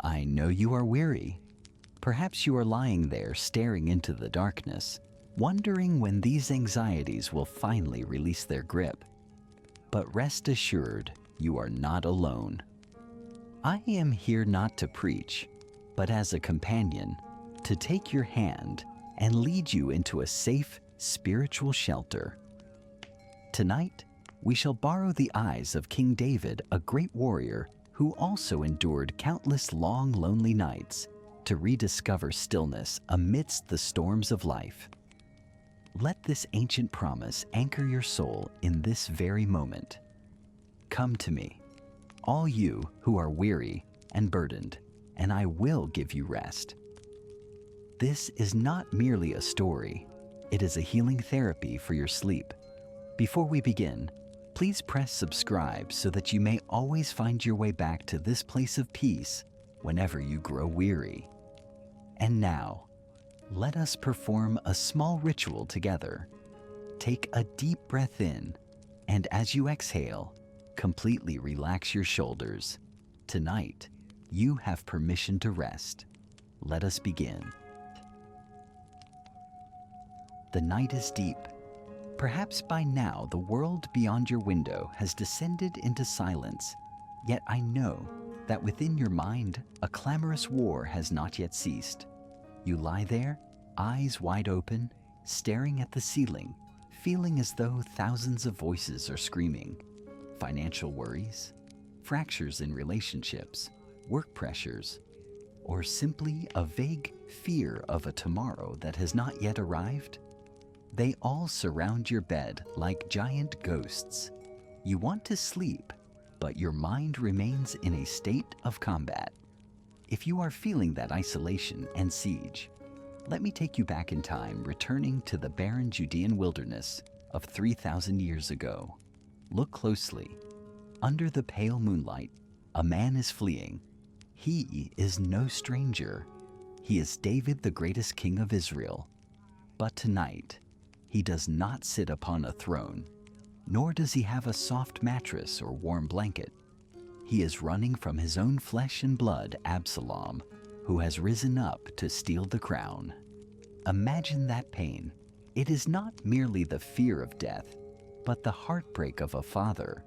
I know you are weary. Perhaps you are lying there staring into the darkness, wondering when these anxieties will finally release their grip. But rest assured, you are not alone. I am here not to preach, but as a companion, to take your hand and lead you into a safe spiritual shelter. Tonight, we shall borrow the eyes of King David, a great warrior who also endured countless long, lonely nights to rediscover stillness amidst the storms of life. Let this ancient promise anchor your soul in this very moment. Come to me, all you who are weary and burdened, and I will give you rest. This is not merely a story, it is a healing therapy for your sleep. Before we begin, please press subscribe so that you may always find your way back to this place of peace whenever you grow weary. And now, let us perform a small ritual together. Take a deep breath in, and as you exhale, completely relax your shoulders. Tonight, you have permission to rest. Let us begin. The night is deep. Perhaps by now the world beyond your window has descended into silence, yet I know that within your mind a clamorous war has not yet ceased. You lie there, eyes wide open, staring at the ceiling, feeling as though thousands of voices are screaming. Financial worries, fractures in relationships, work pressures, or simply a vague fear of a tomorrow that has not yet arrived. They all surround your bed like giant ghosts. You want to sleep, but your mind remains in a state of combat. If you are feeling that isolation and siege, let me take you back in time, returning to the barren Judean wilderness of 3,000 years ago. Look closely. Under the pale moonlight, a man is fleeing. He is no stranger. He is David, the greatest king of Israel. But tonight, he does not sit upon a throne, nor does he have a soft mattress or warm blanket. He is running from his own flesh and blood, Absalom, who has risen up to steal the crown. Imagine that pain. It is not merely the fear of death, but the heartbreak of a father,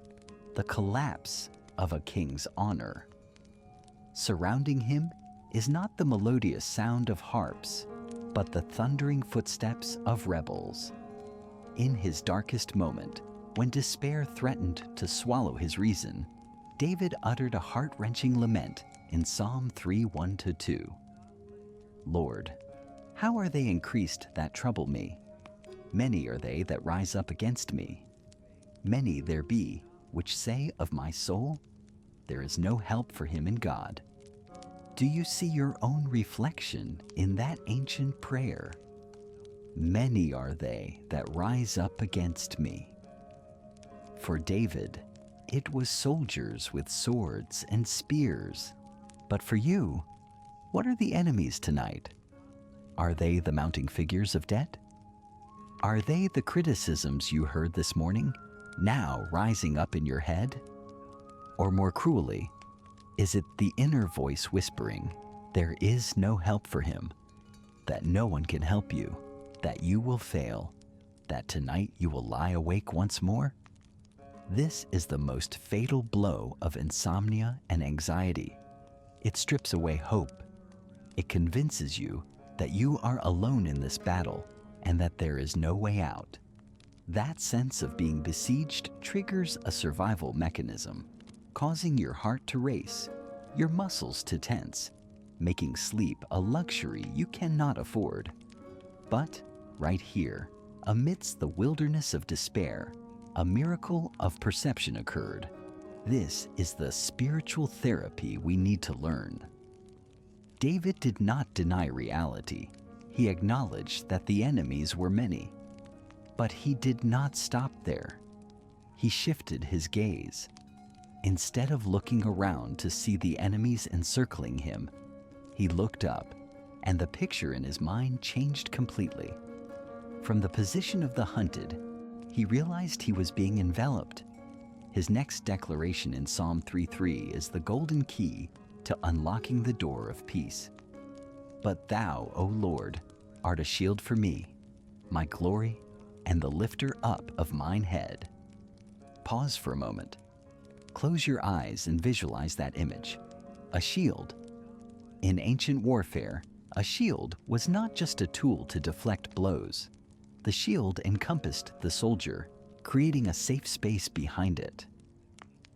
the collapse of a king's honor. Surrounding him is not the melodious sound of harps, but the thundering footsteps of rebels. In his darkest moment, when despair threatened to swallow his reason, David uttered a heart-wrenching lament in Psalm 3:1-2. Lord, how are they increased that trouble me? Many are they that rise up against me. Many there be which say of my soul, there is no help for him in God. Do you see your own reflection in that ancient prayer? Many are they that rise up against me. For David, it was soldiers with swords and spears. But for you, what are the enemies tonight? Are they the mounting figures of debt? Are they the criticisms you heard this morning, now rising up in your head? Or more cruelly, is it the inner voice whispering, there is no help for him, that no one can help you, that you will fail, that tonight you will lie awake once more? This is the most fatal blow of insomnia and anxiety. It strips away hope. It convinces you that you are alone in this battle and that there is no way out. That sense of being besieged triggers a survival mechanism, causing your heart to race, your muscles to tense, making sleep a luxury you cannot afford. But right here, amidst the wilderness of despair, a miracle of perception occurred. This is the spiritual therapy we need to learn. David did not deny reality. He acknowledged that the enemies were many. But he did not stop there. He shifted his gaze. Instead of looking around to see the enemies encircling him, he looked up, and the picture in his mind changed completely. From the position of the hunted, he realized he was being enveloped. His next declaration in Psalm 3:3 is the golden key to unlocking the door of peace. But thou, O Lord, art a shield for me, my glory, and the lifter up of mine head. Pause for a moment. Close your eyes and visualize that image. A shield. In ancient warfare, a shield was not just a tool to deflect blows. The shield encompassed the soldier, creating a safe space behind it.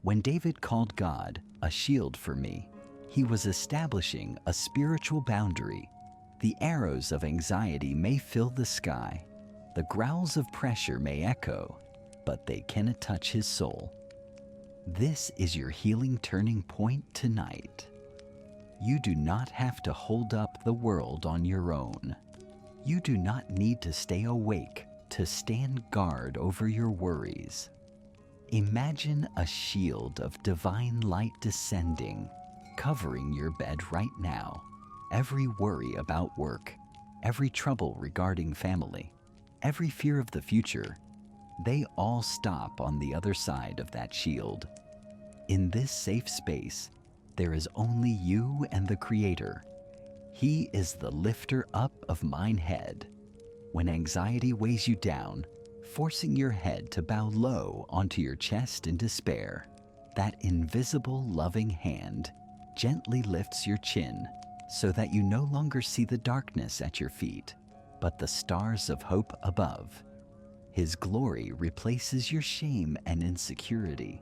When David called God a shield for me, he was establishing a spiritual boundary. The arrows of anxiety may fill the sky, the growls of pressure may echo, but they cannot touch his soul. This is your healing turning point tonight. You do not have to hold up the world on your own. You do not need to stay awake to stand guard over your worries. Imagine a shield of divine light descending, covering your bed right now. Every worry about work, every trouble regarding family, every fear of the future, they all stop on the other side of that shield. In this safe space, there is only you and the Creator. He is the lifter up of mine head. When anxiety weighs you down, forcing your head to bow low onto your chest in despair, that invisible loving hand gently lifts your chin so that you no longer see the darkness at your feet, but the stars of hope above. His glory replaces your shame and insecurity.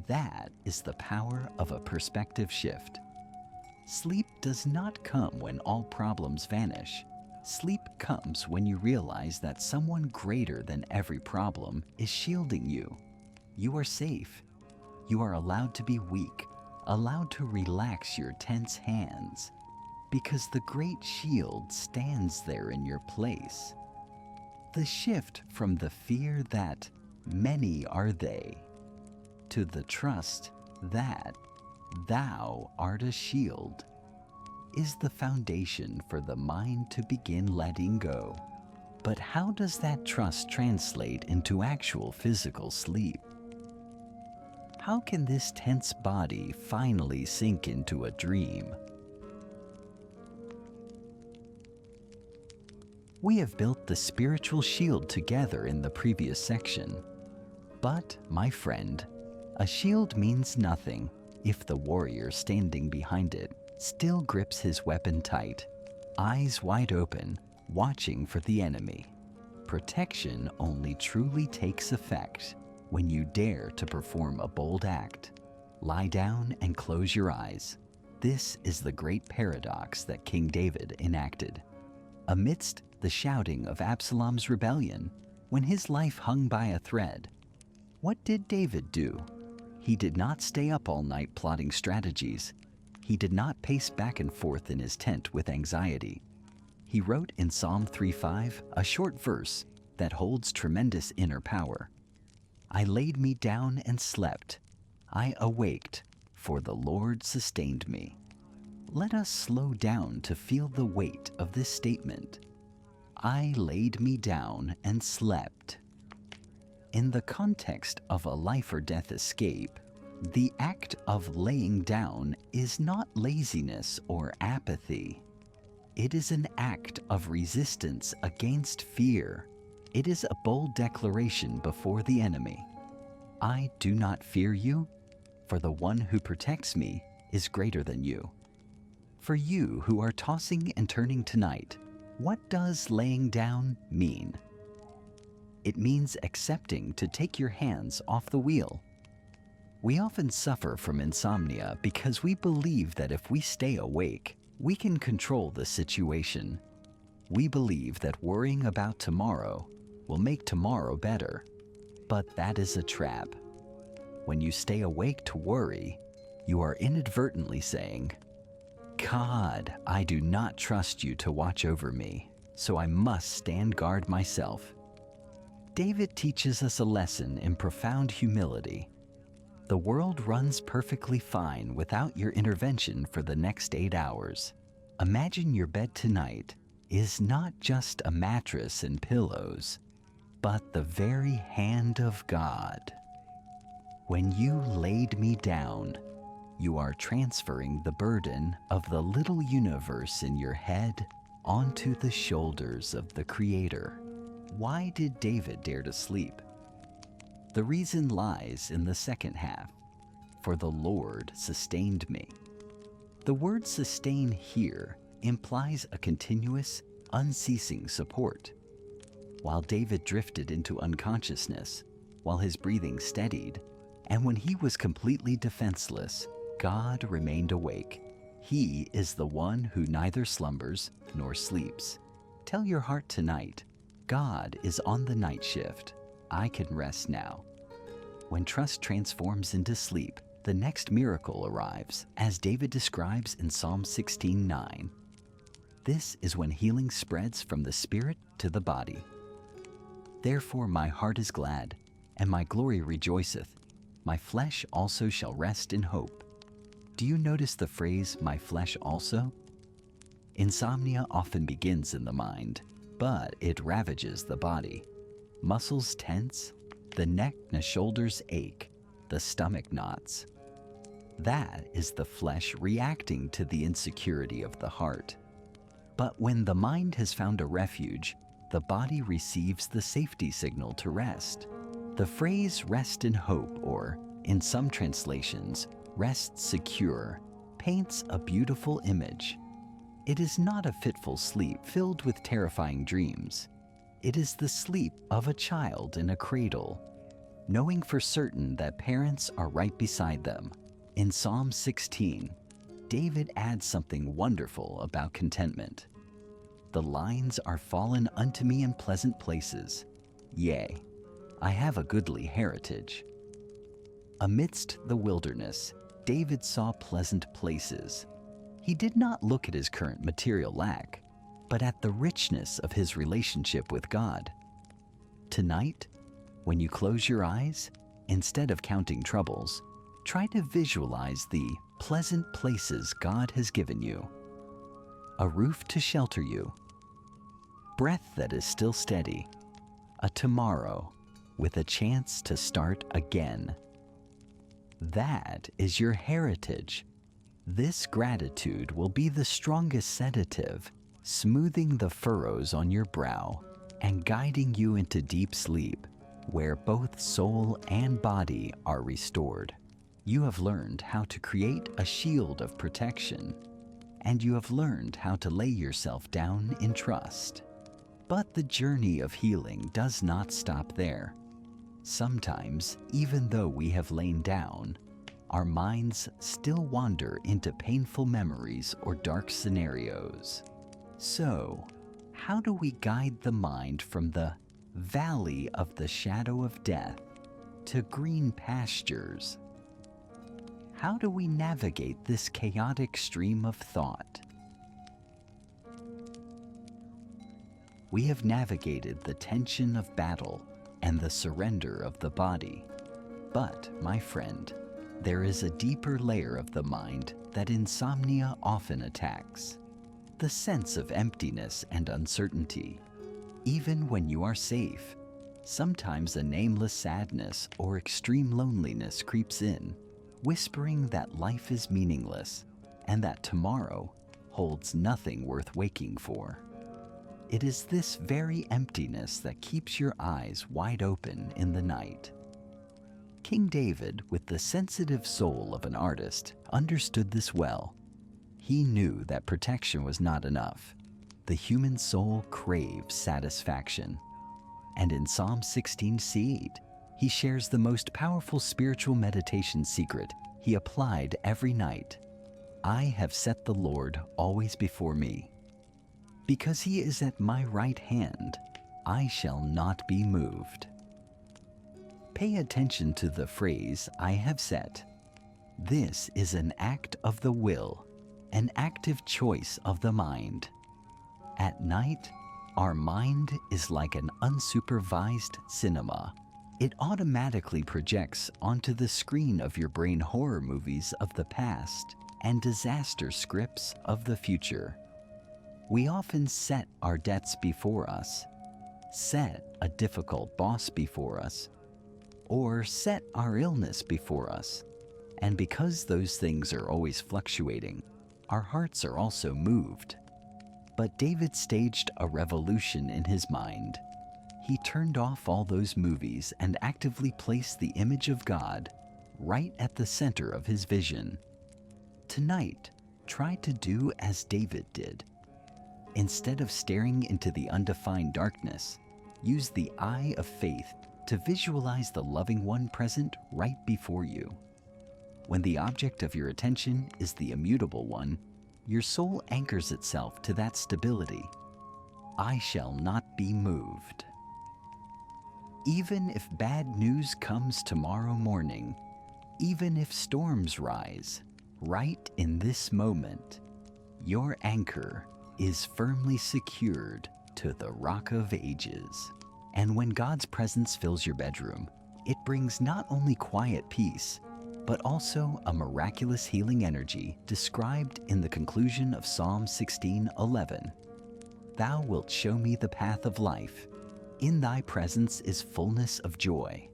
That is the power of a perspective shift. Sleep does not come when all problems vanish. Sleep comes when you realize that someone greater than every problem is shielding you. You are safe. You are allowed to be weak, allowed to relax your tense hands, because the great shield stands there in your place. The shift from the fear that many are they to the trust that thou art a shield is the foundation for the mind to begin letting go. But how does that trust translate into actual physical sleep? How can this tense body finally sink into a dream? We have built the spiritual shield together in the previous section. But, my friend, a shield means nothing if the warrior standing behind it still grips his weapon tight, eyes wide open, watching for the enemy. Protection only truly takes effect when you dare to perform a bold act. Lie down and close your eyes. This is the great paradox that King David enacted. Amidst the shouting of Absalom's rebellion, when his life hung by a thread, what did David do? He did not stay up all night plotting strategies. He did not pace back and forth in his tent with anxiety. He wrote in Psalm 3:5 a short verse that holds tremendous inner power. I laid me down and slept. I awaked, for the Lord sustained me. Let us slow down to feel the weight of this statement. I laid me down and slept. In the context of a life or death escape, the act of laying down is not laziness or apathy. It is an act of resistance against fear. It is a bold declaration before the enemy. I do not fear you, for the one who protects me is greater than you. For you who are tossing and turning tonight, what does laying down mean? It means accepting to take your hands off the wheel. We often suffer from insomnia because we believe that if we stay awake, we can control the situation. We believe that worrying about tomorrow will make tomorrow better, but that is a trap. When you stay awake to worry, you are inadvertently saying, God, I do not trust you to watch over me, so I must stand guard myself. David teaches us a lesson in profound humility. The world runs perfectly fine without your intervention for the next 8 hours. Imagine your bed tonight is not just a mattress and pillows, but the very hand of God. When you laid me down, You are transferring the burden of the little universe in your head onto the shoulders of the Creator. Why did David dare to sleep? The reason lies in the second half. For the Lord sustained me. The word sustain here implies a continuous, unceasing support. While David drifted into unconsciousness, while his breathing steadied, and when he was completely defenseless, God remained awake. He is the one who neither slumbers nor sleeps. Tell your heart tonight, God is on the night shift. I can rest now. When trust transforms into sleep, the next miracle arrives, as David describes in Psalm 16:9. This is when healing spreads from the spirit to the body. Therefore my heart is glad, and my glory rejoiceth. My flesh also shall rest in hope. Do you notice the phrase, my flesh also? Insomnia often begins in the mind, but it ravages the body. Muscles tense, the neck and shoulders ache, the stomach knots. That is the flesh reacting to the insecurity of the heart. But when the mind has found a refuge, the body receives the safety signal to rest. The phrase rest in hope, or in some translations, rest secure, paints a beautiful image. It is not a fitful sleep filled with terrifying dreams. It is the sleep of a child in a cradle, knowing for certain that parents are right beside them. In Psalm 16, David adds something wonderful about contentment. The lines are fallen unto me in pleasant places. Yea, I have a goodly heritage. Amidst the wilderness, David saw pleasant places. He did not look at his current material lack, but at the richness of his relationship with God. Tonight, when you close your eyes, instead of counting troubles, try to visualize the pleasant places God has given you. A roof to shelter you, breath that is still steady, a tomorrow with a chance to start again. That is your heritage. This gratitude will be the strongest sedative, smoothing the furrows on your brow and guiding you into deep sleep, where both soul and body are restored. You have learned how to create a shield of protection, and you have learned how to lay yourself down in trust. But the journey of healing does not stop there. Sometimes, even though we have lain down, our minds still wander into painful memories or dark scenarios. So, how do we guide the mind from the valley of the shadow of death to green pastures? How do we navigate this chaotic stream of thought? We have navigated the tension of battle and the surrender of the body. But, my friend, there is a deeper layer of the mind that insomnia often attacks. The sense of emptiness and uncertainty. Even when you are safe, sometimes a nameless sadness or extreme loneliness creeps in, whispering that life is meaningless and that tomorrow holds nothing worth waking for. It is this very emptiness that keeps your eyes wide open in the night. King David, with the sensitive soul of an artist, understood this well. He knew that protection was not enough. The human soul craves satisfaction. And in Psalm 16:8, he shares the most powerful spiritual meditation secret he applied every night. I have set the Lord always before me. Because he is at my right hand, I shall not be moved. Pay attention to the phrase, I have set. This is an act of the will, an active choice of the mind. At night, our mind is like an unsupervised cinema. It automatically projects onto the screen of your brain horror movies of the past and disaster scripts of the future. We often set our debts before us, set a difficult boss before us, or set our illness before us. And because those things are always fluctuating, our hearts are also moved. But David staged a revolution in his mind. He turned off all those movies and actively placed the image of God right at the center of his vision. Tonight, try to do as David did. Instead of staring into the undefined darkness, use the eye of faith to visualize the loving one present right before you. When the object of your attention is the immutable one, your soul anchors itself to that stability. I shall not be moved. Even if bad news comes tomorrow morning, even if storms rise, right in this moment, your anchor is firmly secured to the Rock of Ages. And when God's presence fills your bedroom, it brings not only quiet peace, but also a miraculous healing energy described in the conclusion of Psalm 16:11. Thou wilt show me the path of life. In thy presence is fullness of joy.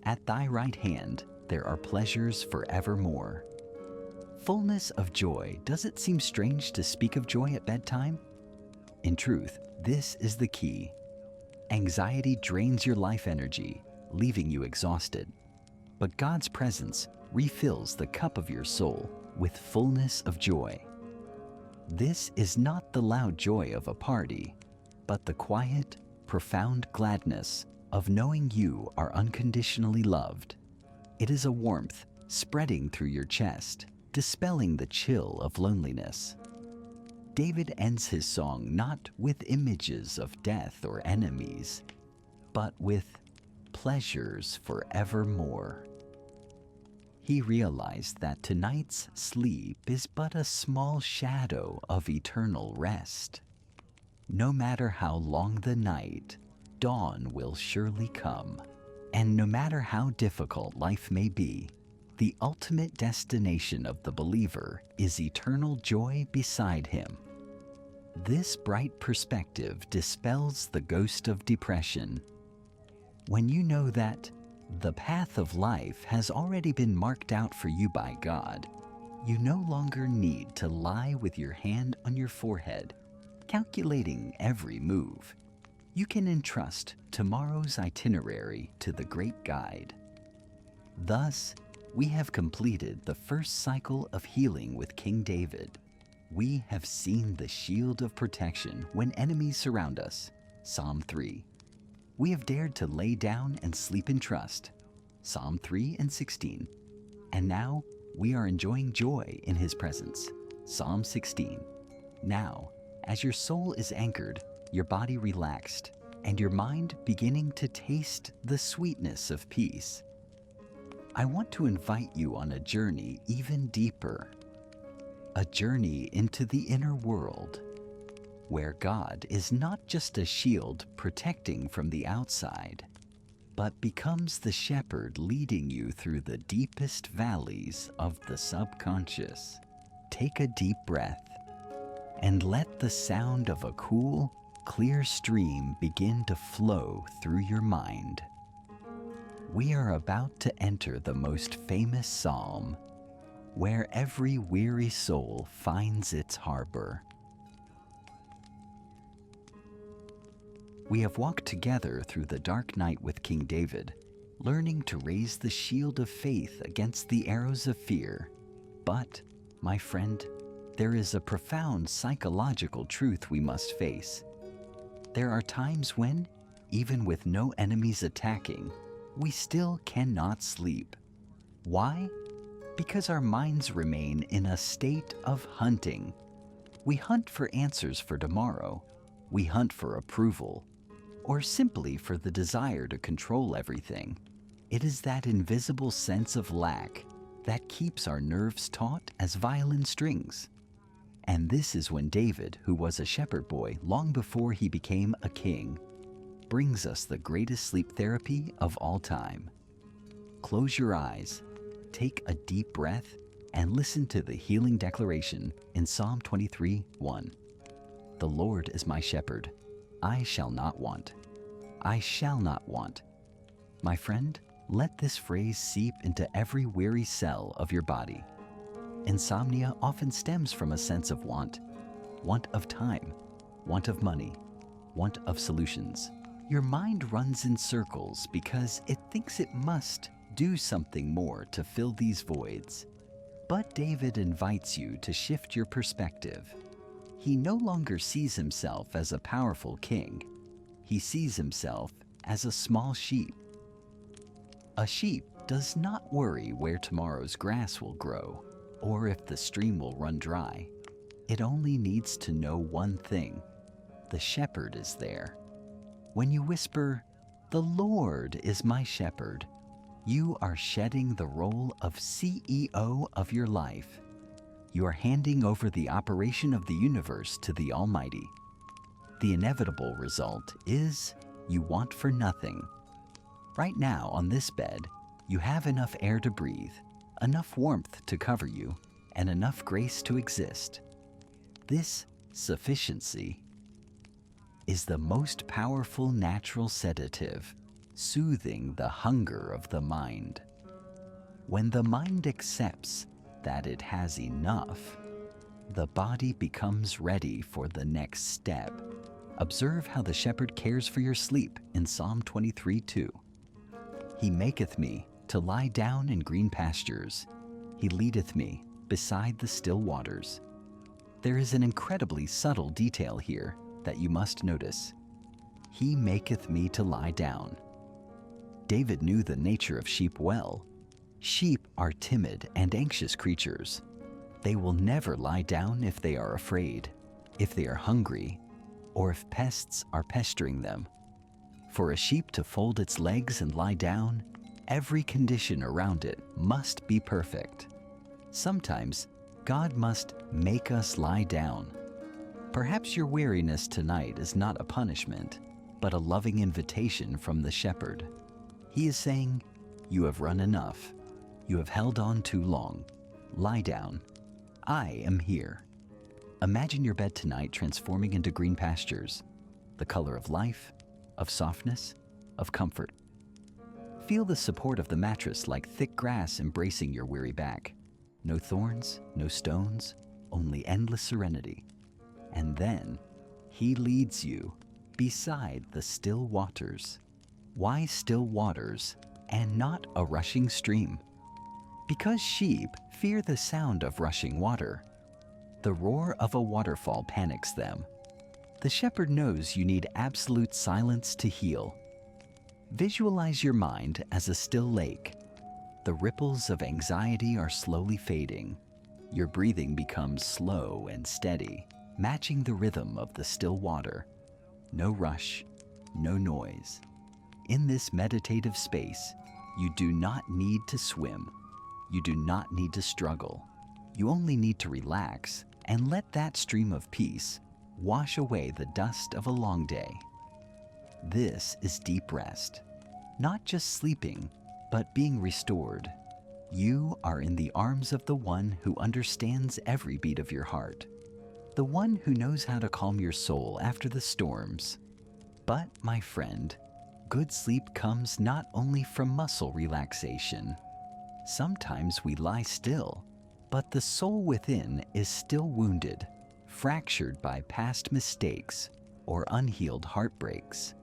At thy right hand there are pleasures forevermore. Fullness of joy. Does it seem strange to speak of joy at bedtime? In truth, this is the key. Anxiety drains your life energy, leaving you exhausted. But God's presence refills the cup of your soul with fullness of joy. This is not the loud joy of a party, but the quiet, profound gladness of knowing you are unconditionally loved. It is a warmth spreading through your chest, dispelling the chill of loneliness. David ends his song not with images of death or enemies, but with pleasures forevermore. He realized that tonight's sleep is but a small shadow of eternal rest. No matter how long the night, dawn will surely come. And no matter how difficult life may be, the ultimate destination of the believer is eternal joy beside him. This bright perspective dispels the ghost of depression. When you know that the path of life has already been marked out for you by God, you no longer need to lie with your hand on your forehead, calculating every move. You can entrust tomorrow's itinerary to the great guide. Thus, we have completed the first cycle of healing with King David. We have seen the shield of protection when enemies surround us, Psalm 3. We have dared to lay down and sleep in trust, Psalm 3 and 16. And now we are enjoying joy in his presence, Psalm 16. Now, as your soul is anchored, your body relaxed, and your mind beginning to taste the sweetness of peace, I want to invite you on a journey even deeper, a journey into the inner world, where God is not just a shield protecting from the outside, but becomes the shepherd leading you through the deepest valleys of the subconscious. Take a deep breath and let the sound of a cool, clear stream begin to flow through your mind. We are about to enter the most famous psalm, where every weary soul finds its harbor. We have walked together through the dark night with King David, learning to raise the shield of faith against the arrows of fear. But, my friend, there is a profound psychological truth we must face. There are times when, even with no enemies attacking, we still cannot sleep. Why? Because our minds remain in a state of hunting. We hunt for answers for tomorrow. We hunt for approval, or simply for the desire to control everything. It is that invisible sense of lack that keeps our nerves taut as violin strings. And this is when David, who was a shepherd boy long before he became a king, brings us the greatest sleep therapy of all time. Close your eyes, take a deep breath, and listen to the healing declaration in Psalm 23:1. The Lord is my shepherd, I shall not want. I shall not want. My friend, Let this phrase seep into every weary cell of your body. Insomnia often stems from a sense of want of time, want of money, want of solutions. Your mind runs in circles because it thinks it must do something more to fill these voids. But David invites you to shift your perspective. He no longer sees himself as a powerful king. He sees himself as a small sheep. A sheep does not worry where tomorrow's grass will grow or if the stream will run dry. It only needs to know one thing: the shepherd is there. When you whisper, "The Lord is my shepherd," you are shedding the role of CEO of your life. You are handing over the operation of the universe to the Almighty. The inevitable result is you want for nothing. Right now on this bed, you have enough air to breathe, enough warmth to cover you, and enough grace to exist. This sufficiency is the most powerful natural sedative, soothing the hunger of the mind. When the mind accepts that it has enough, the body becomes ready for the next step. Observe how the shepherd cares for your sleep in Psalm 23:2. He maketh me to lie down in green pastures. He leadeth me beside the still waters. There is an incredibly subtle detail here that you must notice. He maketh me to lie down. David knew the nature of sheep well. Sheep are timid and anxious creatures. They will never lie down if they are afraid, if they are hungry, or if pests are pestering them. For a sheep to fold its legs and lie down, every condition around it must be perfect. Sometimes God must make us lie down. Perhaps your weariness tonight is not a punishment, but a loving invitation from the shepherd. He is saying, "You have run enough. You have held on too long. Lie down. I am here." Imagine your bed tonight transforming into green pastures, the color of life, of softness, of comfort. Feel the support of the mattress like thick grass embracing your weary back. No thorns, no stones, only endless serenity. And then he leads you beside the still waters. Why still waters and not a rushing stream? Because sheep fear the sound of rushing water. The roar of a waterfall panics them. The shepherd knows you need absolute silence to heal. Visualize your mind as a still lake. The ripples of anxiety are slowly fading. Your breathing becomes slow and steady, matching the rhythm of the still water. No rush, no noise. In this meditative space, you do not need to swim. You do not need to struggle. You only need to relax and let that stream of peace wash away the dust of a long day. This is deep rest, not just sleeping, but being restored. You are in the arms of the one who understands every beat of your heart, the one who knows how to calm your soul after the storms. But, my friend, good sleep comes not only from muscle relaxation. Sometimes we lie still, but the soul within is still wounded, fractured by past mistakes or unhealed heartbreaks.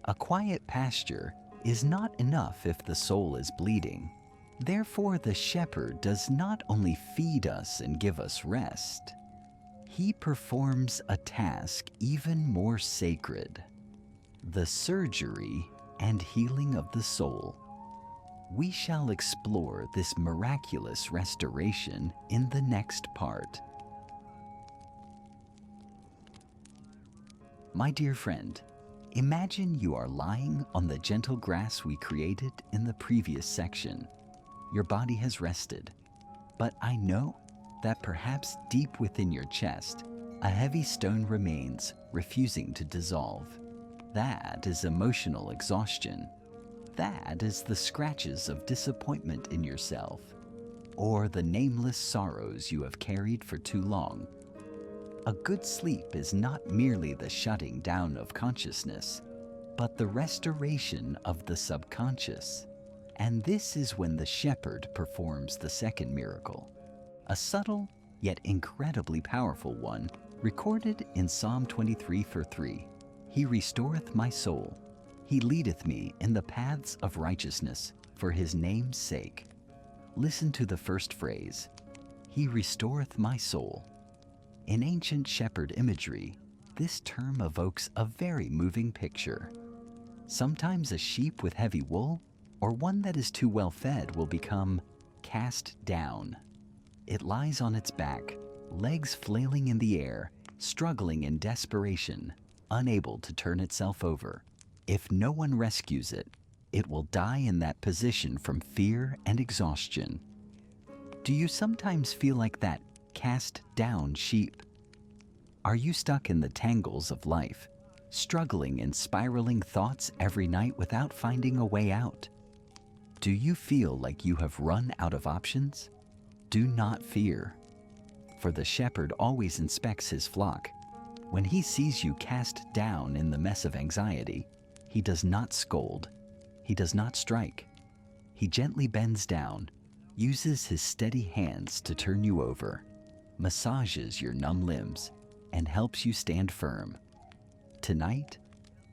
A quiet pasture is not enough if the soul is bleeding. Therefore, the shepherd does not only feed us and give us rest, he performs a task even more sacred: the surgery and healing of the soul. We shall explore this miraculous restoration in the next part. My dear friend, imagine you are lying on the gentle grass we created in the previous section. Your body has rested, but I know that perhaps deep within your chest, a heavy stone remains, refusing to dissolve. That is emotional exhaustion. That is the scratches of disappointment in yourself, or the nameless sorrows you have carried for too long. A good sleep is not merely the shutting down of consciousness, but the restoration of the subconscious. And this is when the shepherd performs the second miracle, a subtle yet incredibly powerful one recorded in Psalm 23:3. He restoreth my soul. He leadeth me in the paths of righteousness for his name's sake. Listen to the first phrase, he restoreth my soul. In ancient shepherd imagery, this term evokes a very moving picture. Sometimes a sheep with heavy wool, or one that is too well fed, will become cast down. It lies on its back, legs flailing in the air, struggling in desperation, unable to turn itself over. If no one rescues it, it will die in that position from fear and exhaustion. Do you sometimes feel like that cast down sheep? Are you stuck in the tangles of life, struggling in spiraling thoughts every night without finding a way out? Do you feel like you have run out of options? Do not fear, for the shepherd always inspects his flock. When he sees you cast down in the mess of anxiety, he does not scold, he does not strike. He gently bends down, uses his steady hands to turn you over, massages your numb limbs, and helps you stand firm. Tonight,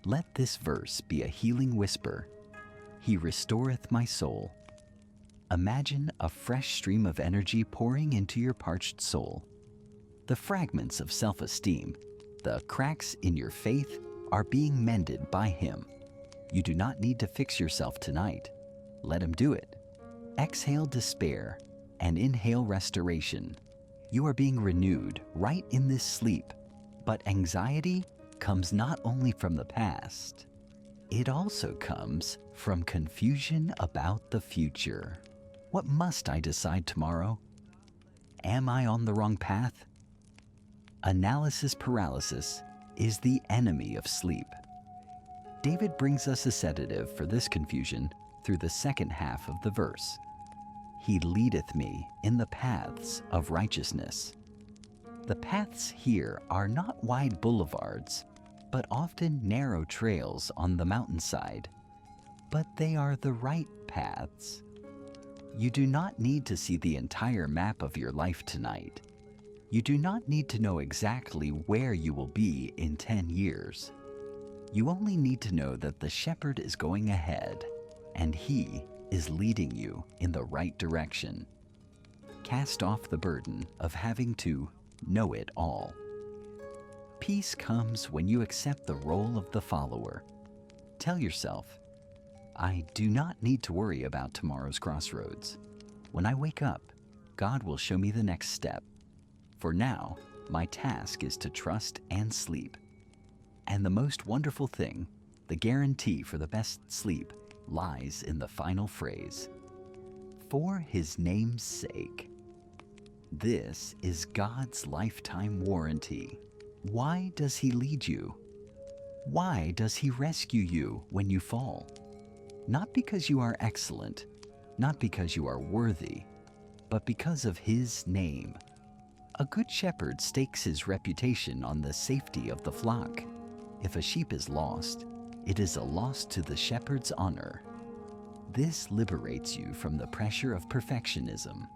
let this verse be a healing whisper. He restoreth my soul. Imagine a fresh stream of energy pouring into your parched soul. The fragments of self-esteem, the cracks in your faith, are being mended by him. You do not need to fix yourself tonight. Let him do it. Exhale despair and inhale restoration. You are being renewed right in this sleep. But anxiety comes not only from the past, it also comes from confusion about the future. What must I decide tomorrow? Am I on the wrong path? Analysis paralysis is the enemy of sleep. David brings us a sedative for this confusion through the second half of the verse. He leadeth me in the paths of righteousness. The paths here are not wide boulevards, but often narrow trails on the mountainside. But they are the right paths. You do not need to see the entire map of your life tonight. You do not need to know exactly where you will be in 10 years. You only need to know that the shepherd is going ahead, and he is leading you in the right direction. Cast off the burden of having to know it all. Peace comes when you accept the role of the follower. Tell yourself, I do not need to worry about tomorrow's crossroads. When I wake up, God will show me the next step. For now, my task is to trust and sleep. And the most wonderful thing, the guarantee for the best sleep, lies in the final phrase, for his name's sake. This is God's lifetime warranty. Why does he lead you? Why does he rescue you when you fall? Not because you are excellent, not because you are worthy, but because of his name. A good shepherd stakes his reputation on the safety of the flock. If a sheep is lost, it is a loss to the shepherd's honor. This liberates you from the pressure of perfectionism.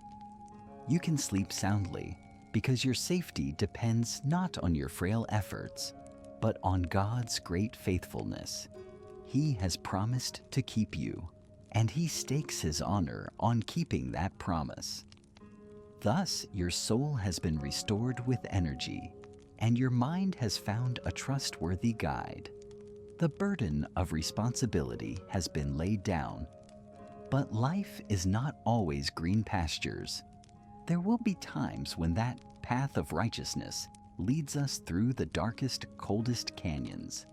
You can sleep soundly because your safety depends not on your frail efforts, but on God's great faithfulness. He has promised to keep you, and he stakes his honor on keeping that promise. Thus, your soul has been restored with energy, and your mind has found a trustworthy guide. The burden of responsibility has been laid down, but life is not always green pastures. There will be times when that path of righteousness leads us through the darkest, coldest canyons.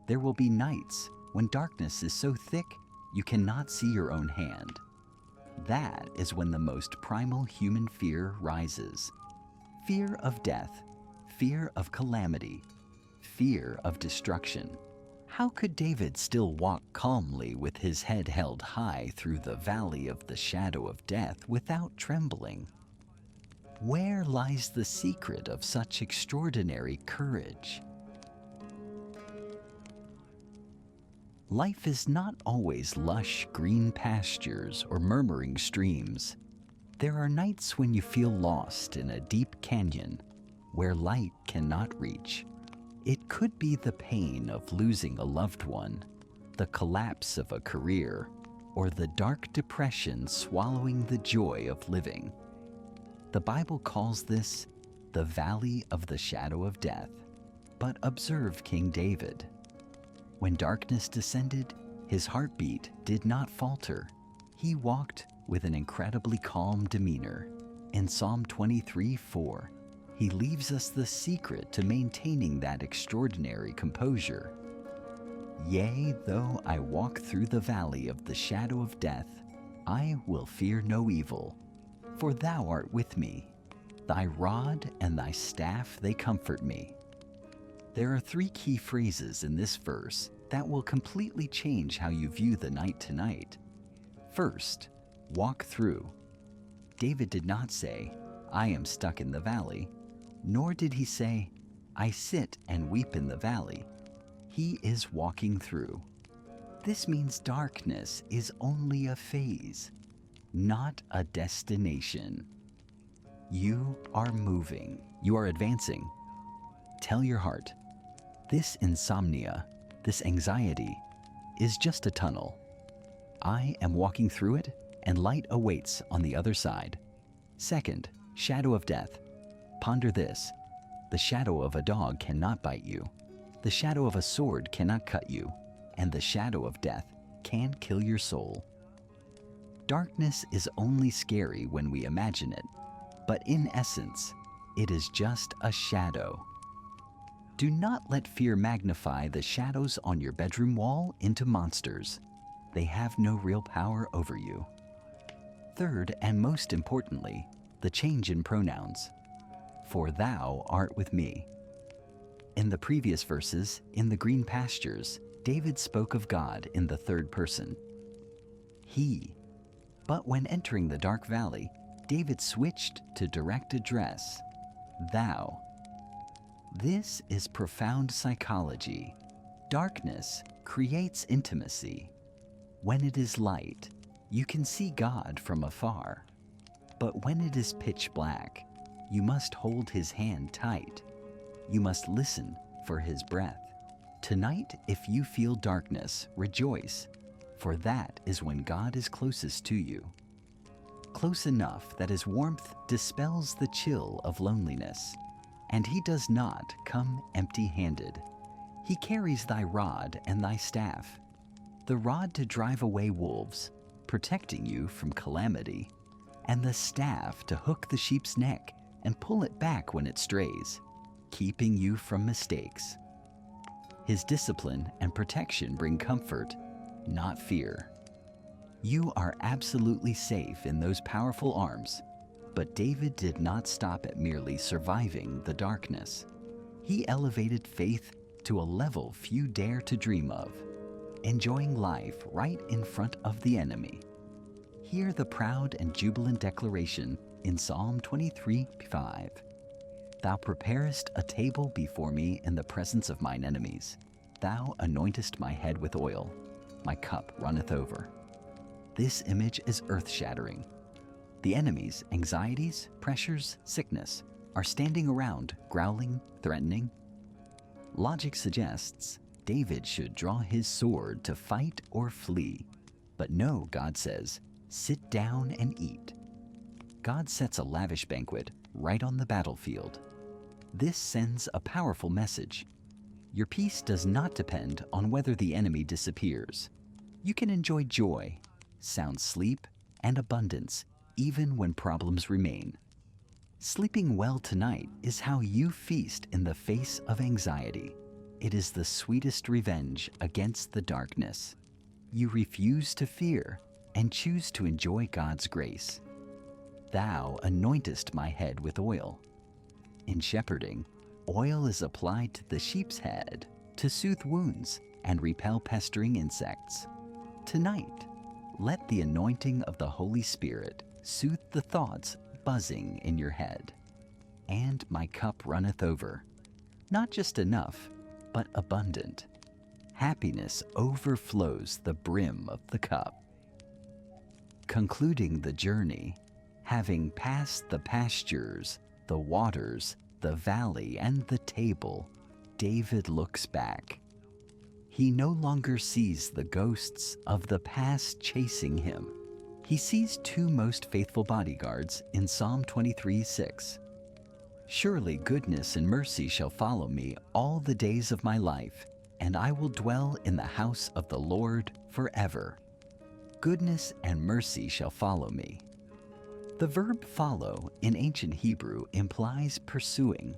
There will be nights when darkness is so thick you cannot see your own hand. That is when the most primal human fear rises. Fear of death, fear of calamity, fear of destruction. How could David still walk calmly with his head held high through the valley of the shadow of death without trembling? Where lies the secret of such extraordinary courage? Life is not always lush green pastures or murmuring streams. There are nights when you feel lost in a deep canyon where light cannot reach. It could be the pain of losing a loved one, the collapse of a career, or the dark depression swallowing the joy of living. The Bible calls this the valley of the shadow of death. But observe King David. When darkness descended, his heartbeat did not falter. He walked with an incredibly calm demeanor. In Psalm 23:4, he leaves us the secret to maintaining that extraordinary composure. Yea, though I walk through the valley of the shadow of death, I will fear no evil, for thou art with me. Thy rod and thy staff, they comfort me. There are 3 key phrases in this verse that will completely change how you view the night tonight. First, walk through. David did not say, I am stuck in the valley, nor did he say, I sit and weep in the valley. He is walking through. This means darkness is only a phase, not a destination. You are moving. You are advancing. Tell your heart, this insomnia, this anxiety, is just a tunnel. I am walking through it, and light awaits on the other side. Second, shadow of death. Ponder this. The shadow of a dog cannot bite you. The shadow of a sword cannot cut you. And the shadow of death can kill your soul. Darkness is only scary when we imagine it, but in essence, it is just a shadow. Do not let fear magnify the shadows on your bedroom wall into monsters. They have no real power over you. Third, and most importantly, the change in pronouns. For thou art with me. In the previous verses, in the green pastures, David spoke of God in the third person. He. But when entering the dark valley, David switched to direct address. Thou. This is profound psychology. Darkness creates intimacy. When it is light, you can see God from afar. But when it is pitch black, you must hold his hand tight. You must listen for his breath. Tonight, if you feel darkness, rejoice, for that is when God is closest to you. Close enough that his warmth dispels the chill of loneliness. And he does not come empty-handed. He carries thy rod and thy staff, the rod to drive away wolves, protecting you from calamity, and the staff to hook the sheep's neck and pull it back when it strays, keeping you from mistakes. His discipline and protection bring comfort, not fear. You are absolutely safe in those powerful arms. But David did not stop at merely surviving the darkness. He elevated faith to a level few dare to dream of, enjoying life right in front of the enemy. Hear the proud and jubilant declaration in Psalm 23:5. Thou preparest a table before me in the presence of mine enemies. Thou anointest my head with oil. My cup runneth over. This image is earth-shattering. The enemy's anxieties, pressures, sickness are standing around, growling, threatening. Logic suggests David should draw his sword to fight or flee. But no, God says, sit down and eat. God sets a lavish banquet right on the battlefield. This sends a powerful message. Your peace does not depend on whether the enemy disappears. You can enjoy joy, sound sleep, and abundance even when problems remain. Sleeping well tonight is how you feast in the face of anxiety. It is the sweetest revenge against the darkness. You refuse to fear and choose to enjoy God's grace. Thou anointest my head with oil. In shepherding, oil is applied to the sheep's head to soothe wounds and repel pestering insects. Tonight, let the anointing of the Holy Spirit soothe the thoughts buzzing in your head. And my cup runneth over. Not just enough, but abundant. happiness overflows the brim of the cup. Concluding the journey, having passed the pastures, the waters, the valley, and the table, David looks back. He no longer sees the ghosts of the past chasing him. He sees two most faithful bodyguards in Psalm 23:6. Surely goodness and mercy shall follow me all the days of my life, and I will dwell in the house of the Lord forever. Goodness and mercy shall follow me. The verb follow in ancient Hebrew implies pursuing.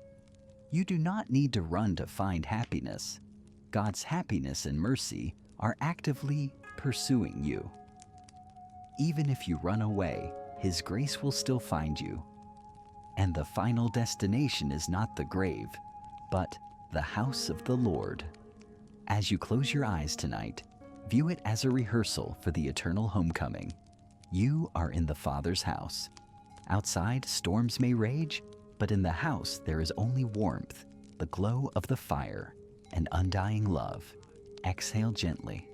You do not need to run to find happiness. God's happiness and mercy are actively pursuing you. Even if you run away, His grace will still find you. And the final destination is not the grave, but the house of the Lord. As you close your eyes tonight, view it as a rehearsal for the eternal homecoming. You are in the Father's house. Outside, storms may rage, but in the house there is only warmth, the glow of the fire, and undying love. Exhale gently.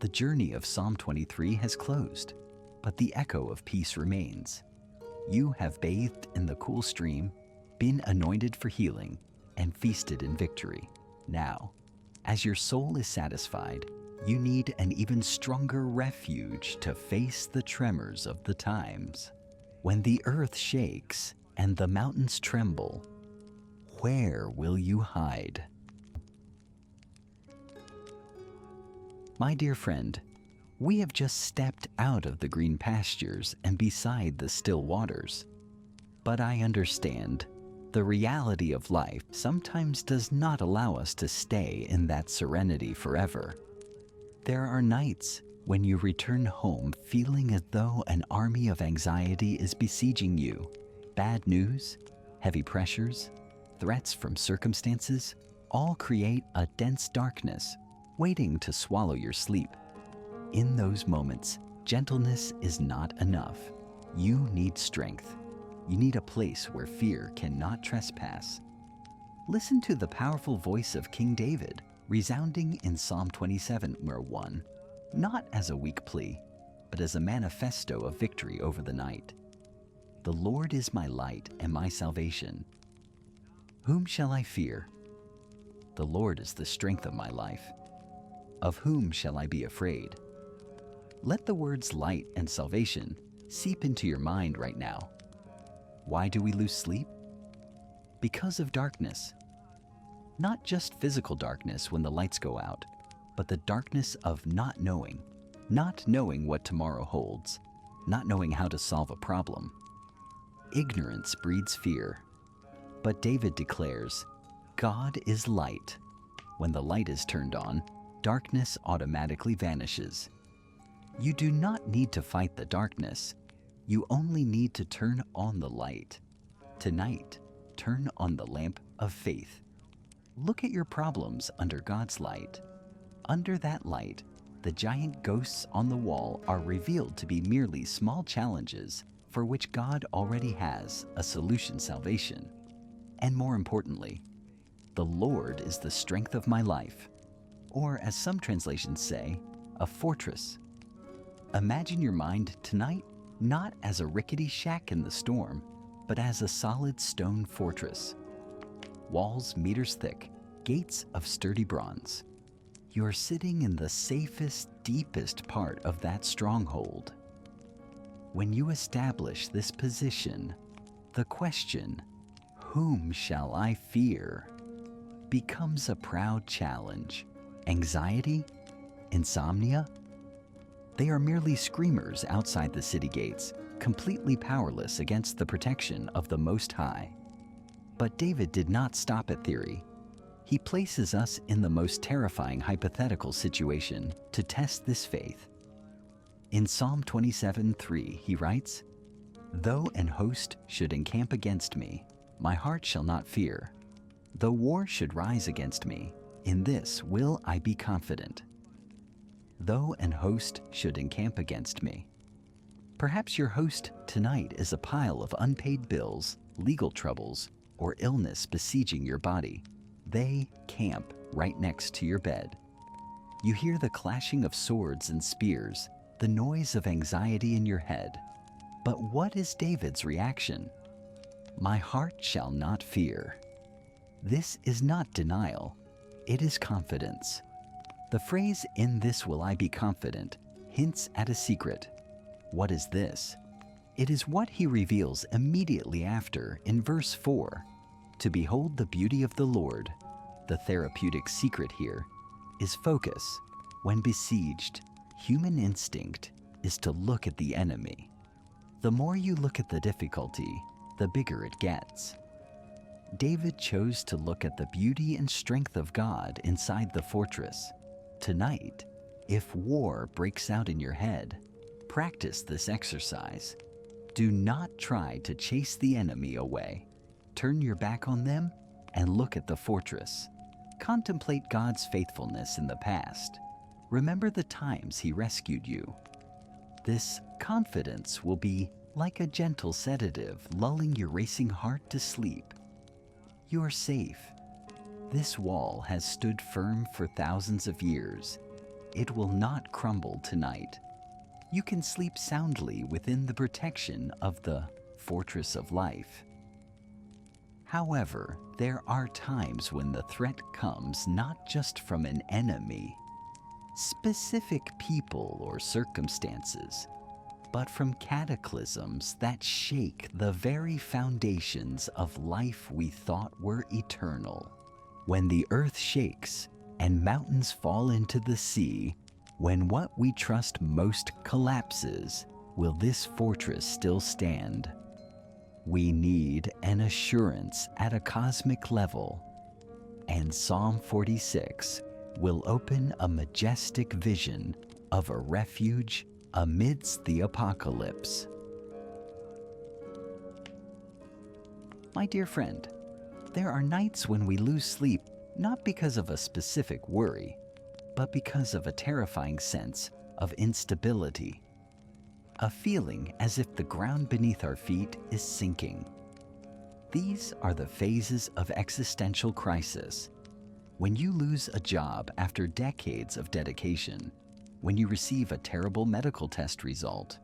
The journey of Psalm 23 has closed, but the echo of peace remains. You have bathed in the cool stream, been anointed for healing, and feasted in victory. Now, as your soul is satisfied, you need an even stronger refuge to face the tremors of the times. When the earth shakes and the mountains tremble, where will you hide? My dear friend, we have just stepped out of the green pastures and beside the still waters. But I understand the reality of life sometimes does not allow us to stay in that serenity forever. There are nights when you return home feeling as though an army of anxiety is besieging you. Bad news, heavy pressures, threats from circumstances all create a dense darkness waiting to swallow your sleep. In those moments, gentleness is not enough. You need strength. You need a place where fear cannot trespass. Listen to the powerful voice of King David, resounding in Psalm 27:1, not as a weak plea, but as a manifesto of victory over the night. The Lord is my light and my salvation. Whom shall I fear? The Lord is the strength of my life. Of whom shall I be afraid? Let the words light and salvation seep into your mind right now. Why do we lose sleep? Because of darkness. Not just physical darkness when the lights go out, but the darkness of not knowing what tomorrow holds, not knowing how to solve a problem. Ignorance breeds fear. But David declares, God is light. When the light is turned on, darkness automatically vanishes. You do not need to fight the darkness. You only need to turn on the light. Tonight, turn on the lamp of faith. Look at your problems under God's light. Under that light, the giant ghosts on the wall are revealed to be merely small challenges for which God already has a solution: salvation. And more importantly, the Lord is the strength of my life, or as some translations say, a fortress. Imagine your mind tonight not as a rickety shack in the storm, but as a solid stone fortress. Walls meters thick, gates of sturdy bronze. You're sitting in the safest, deepest part of that stronghold. When you establish this position, the question, whom shall I fear, becomes a proud challenge. Anxiety? Insomnia? They are merely screamers outside the city gates, completely powerless against the protection of the Most High. But David did not stop at theory. He places us in the most terrifying hypothetical situation to test this faith. In Psalm 27:3, he writes, Though an host should encamp against me, my heart shall not fear. Though war should rise against me, in this will I be confident. Though an host should encamp against me. Perhaps your host tonight is a pile of unpaid bills, legal troubles, or illness besieging your body. They camp right next to your bed, You hear the clashing of swords and spears, the noise of anxiety in your head. But what is David's reaction? My heart shall not fear. This is not denial, it is confidence. The phrase, "in this will I be confident," hints at a secret. What is this? It is what he reveals immediately after in verse 4. To behold the beauty of the Lord. The therapeutic secret here is focus. When besieged, human instinct is to look at the enemy. The more you look at the difficulty, the bigger it gets. David chose to look at the beauty and strength of God inside the fortress. Tonight, if war breaks out in your head, practice this exercise. Do not try to chase the enemy away. Turn your back on them and look at the fortress. Contemplate God's faithfulness in the past. Remember the times He rescued you. This confidence will be like a gentle sedative lulling your racing heart to sleep. You are safe. This wall has stood firm for thousands of years. It will not crumble tonight. You can sleep soundly within the protection of the fortress of life. However, there are times when the threat comes not just from an enemy, specific people or circumstances, but from cataclysms that shake the very foundations of life we thought were eternal. When the earth shakes and mountains fall into the sea, when what we trust most collapses, will this fortress still stand? We need an assurance at a cosmic level, and Psalm 46 will open a majestic vision of a refuge amidst the apocalypse. My dear friend, there are nights when we lose sleep not because of a specific worry, but because of a terrifying sense of instability, a feeling as if the ground beneath our feet is sinking. These are the phases of existential crisis. When you lose a job after decades of dedication, when you receive a terrible medical test result,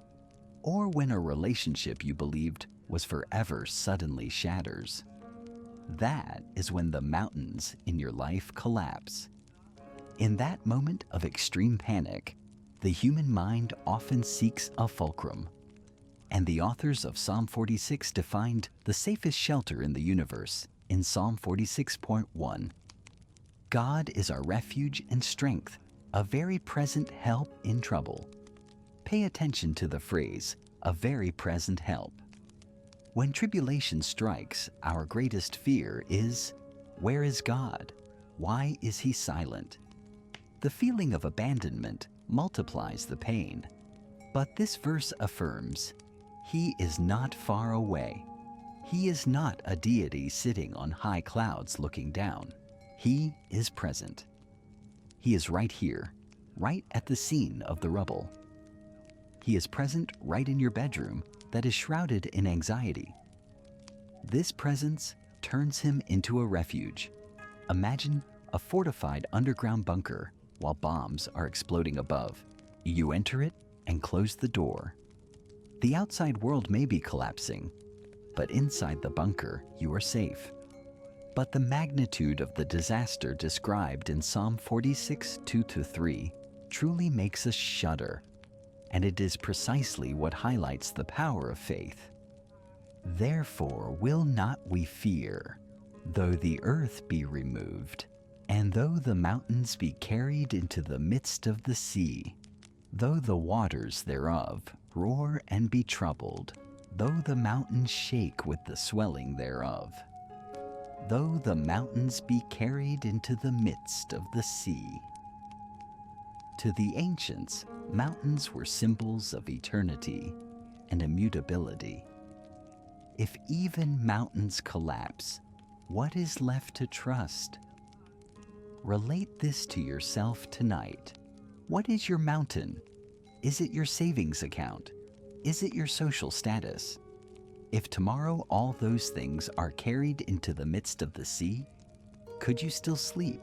or when a relationship you believed was forever suddenly shatters. That is when the mountains in your life collapse. In that moment of extreme panic, the human mind often seeks a fulcrum. And the authors of Psalm 46 defined the safest shelter in the universe in Psalm 46.1. God is our refuge and strength, a very present help in trouble. Pay attention to the phrase, a very present help. When tribulation strikes, our greatest fear is, where is God? Why is He silent? The feeling of abandonment multiplies the pain. But this verse affirms, He is not far away. He is not a deity sitting on high clouds looking down. He is present. He is right here, right at the scene of the rubble. He is present right in your bedroom that is shrouded in anxiety. This presence turns Him into a refuge. Imagine a fortified underground bunker while bombs are exploding above. You enter it and close the door. The outside world may be collapsing, but inside the bunker you are safe. But the magnitude of the disaster described in Psalm 46, 2-3 truly makes us shudder, and it is precisely what highlights the power of faith. Therefore will not we fear, though the earth be removed, and though the mountains be carried into the midst of the sea, though the waters thereof roar and be troubled, though the mountains shake with the swelling thereof, though the mountains be carried into the midst of the sea. To the ancients, mountains were symbols of eternity and immutability. If even mountains collapse, what is left to trust? Relate this to yourself tonight. What is your mountain? Is it your savings account? Is it your social status? If tomorrow all those things are carried into the midst of the sea, could you still sleep?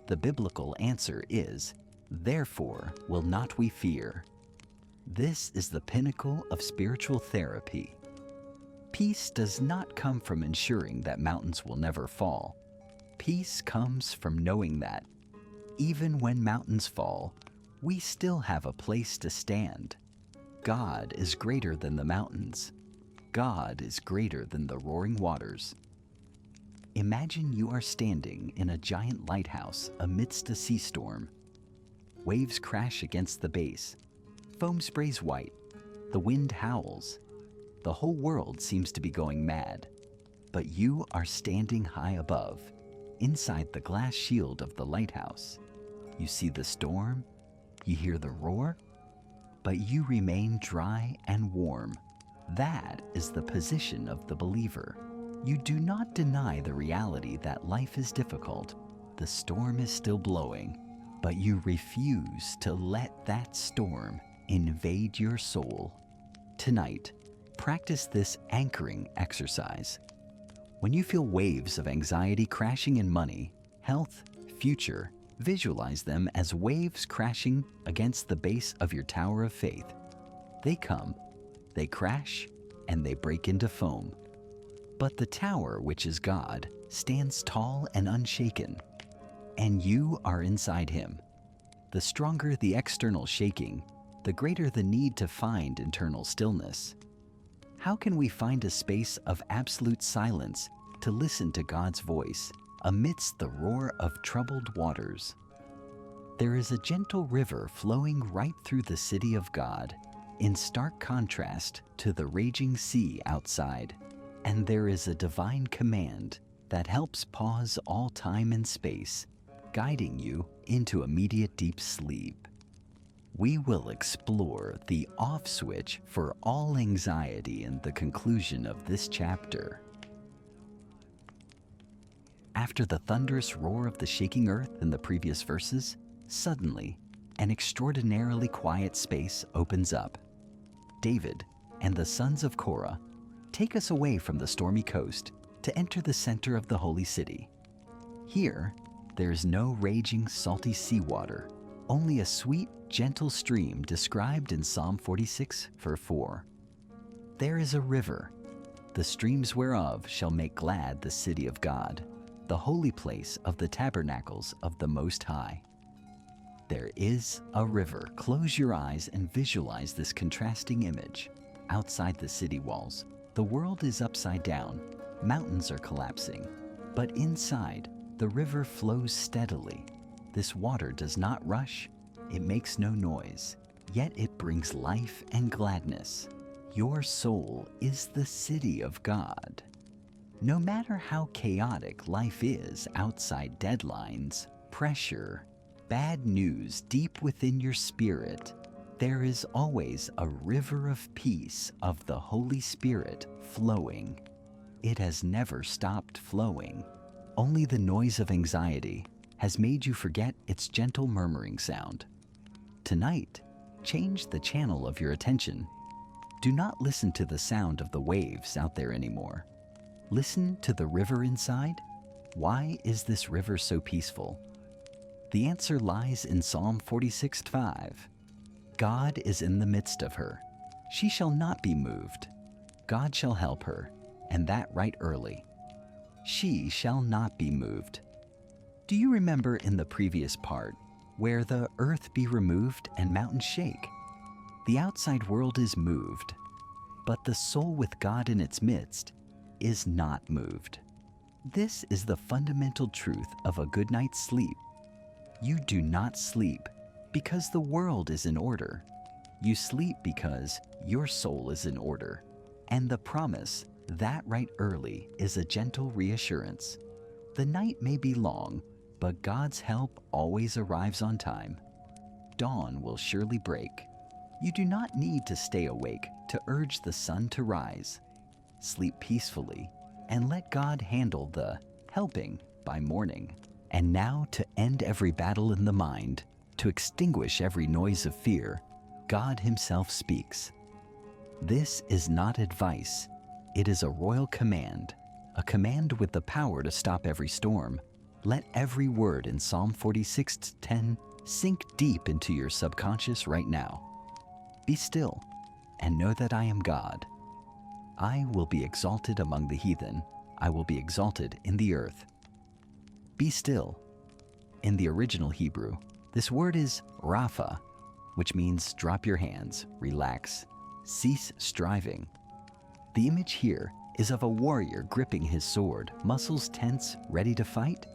The biblical answer is, therefore will not we fear. This is the pinnacle of spiritual therapy. Peace does not come from ensuring that mountains will never fall. Peace comes from knowing that, even when mountains fall, we still have a place to stand. God is greater than the mountains. God is greater than the roaring waters. Imagine you are standing in a giant lighthouse amidst a sea storm. Waves crash against the base. Foam sprays white. The wind howls. The whole world seems to be going mad. But you are standing high above, inside the glass shield of the lighthouse. You see the storm. You hear the roar. But you remain dry and warm. That is the position of the believer. You do not deny the reality that life is difficult. The storm is still blowing, but you refuse to let that storm invade your soul. Tonight, practice this anchoring exercise. When you feel waves of anxiety crashing in money, health, future, visualize them as waves crashing against the base of your tower of faith. They come, they crash, and they break into foam. But the tower, which is God, stands tall and unshaken, and you are inside him. The stronger the external shaking, the greater the need to find internal stillness. How can we find a space of absolute silence to listen to God's voice amidst the roar of troubled waters? There is a gentle river flowing right through the city of God, in stark contrast to the raging sea outside. And there is a divine command that helps pause all time and space, guiding you into immediate deep sleep. We will explore the off switch for all anxiety in the conclusion of this chapter. After the thunderous roar of the shaking earth in the previous verses, suddenly, an extraordinarily quiet space opens up. David and the sons of Korah take us away from the stormy coast to enter the center of the holy city. Here, there is no raging, salty seawater, only a sweet, gentle stream described in Psalm 46, verse 4. There is a river, the streams whereof shall make glad the city of God, the holy place of the tabernacles of the Most High. There is a river. Close your eyes and visualize this contrasting image. Outside the city walls, the world is upside down, mountains are collapsing, but inside, the river flows steadily. This water does not rush, it makes no noise, yet it brings life and gladness. Your soul is the city of God. No matter how chaotic life is outside deadlines, pressure, bad news deep within your spirit, there is always a river of peace of the Holy Spirit flowing. It has never stopped flowing. Only the noise of anxiety has made you forget its gentle murmuring sound. Tonight, change the channel of your attention. Do not listen to the sound of the waves out there anymore. Listen to the river inside. Why is this river so peaceful? The answer lies in Psalm 46:5. God is in the midst of her. She shall not be moved. God shall help her, and that right early. She shall not be moved. Do you remember in the previous part where the earth be removed and mountains shake? The outside world is moved, but the soul with God in its midst is not moved. This is the fundamental truth of a good night's sleep. You do not sleep because the world is in order. You sleep because your soul is in order. And the promise, that right early, is a gentle reassurance. The night may be long, but God's help always arrives on time. Dawn will surely break. You do not need to stay awake to urge the sun to rise. Sleep peacefully and let God handle the helping by morning. And now, to end every battle in the mind, to extinguish every noise of fear, God Himself speaks. This is not advice. It is a royal command, a command with the power to stop every storm. Let every word in Psalm 46:10 sink deep into your subconscious right now. Be still and know that I am God. I will be exalted among the heathen. I will be exalted in the earth. Be still. In the original Hebrew, this word is rapha, which means drop your hands, relax, cease striving. The image here is of a warrior gripping his sword, muscles tense, ready to fight,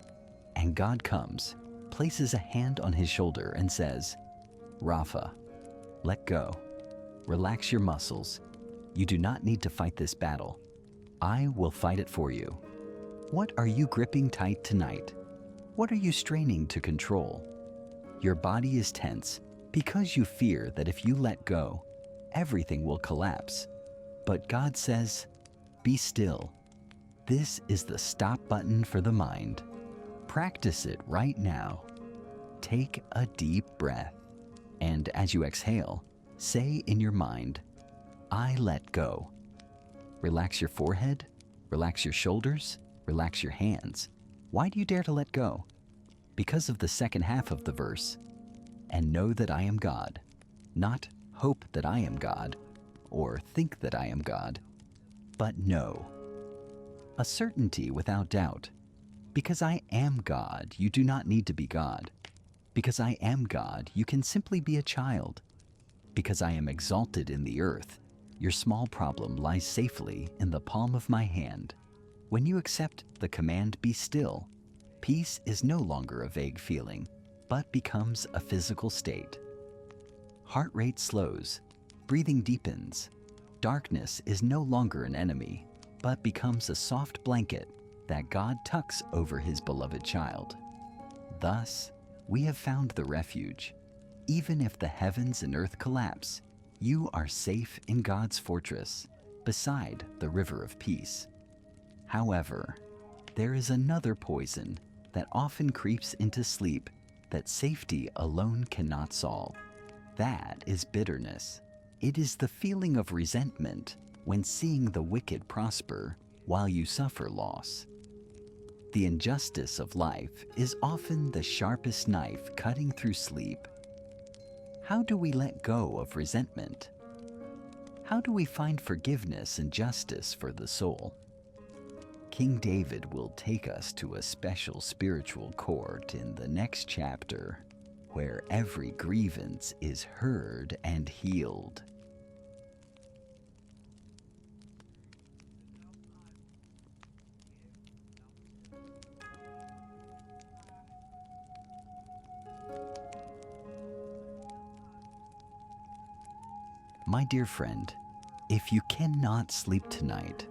and God comes, places a hand on his shoulder and says, Rapha, let go. Relax your muscles. You do not need to fight this battle. I will fight it for you. What are you gripping tight tonight? What are you straining to control? Your body is tense because you fear that if you let go, everything will collapse. But God says, be still. This is the stop button for the mind. Practice it right now. Take a deep breath, and as you exhale, say in your mind, I let go. Relax your forehead, relax your shoulders, relax your hands. Why do you dare to let go? Because of the second half of the verse. And know that I am God, not hope that I am God, or think that I am God, but know. A certainty without doubt. Because I am God, you do not need to be God. Because I am God, you can simply be a child. Because I am exalted in the earth, your small problem lies safely in the palm of my hand. When you accept the command, be still, peace is no longer a vague feeling, but becomes a physical state. Heart rate slows, breathing deepens. Darkness is no longer an enemy, but becomes a soft blanket that God tucks over his beloved child. Thus, we have found the refuge. Even if the heavens and earth collapse, you are safe in God's fortress, beside the river of peace. However, there is another poison that often creeps into sleep that safety alone cannot solve. That is bitterness. It is the feeling of resentment when seeing the wicked prosper while you suffer loss. The injustice of life is often the sharpest knife cutting through sleep. How do we let go of resentment? How do we find forgiveness and justice for the soul? King David will take us to a special spiritual court in the next chapter, where every grievance is heard and healed. My dear friend, if you cannot sleep tonight,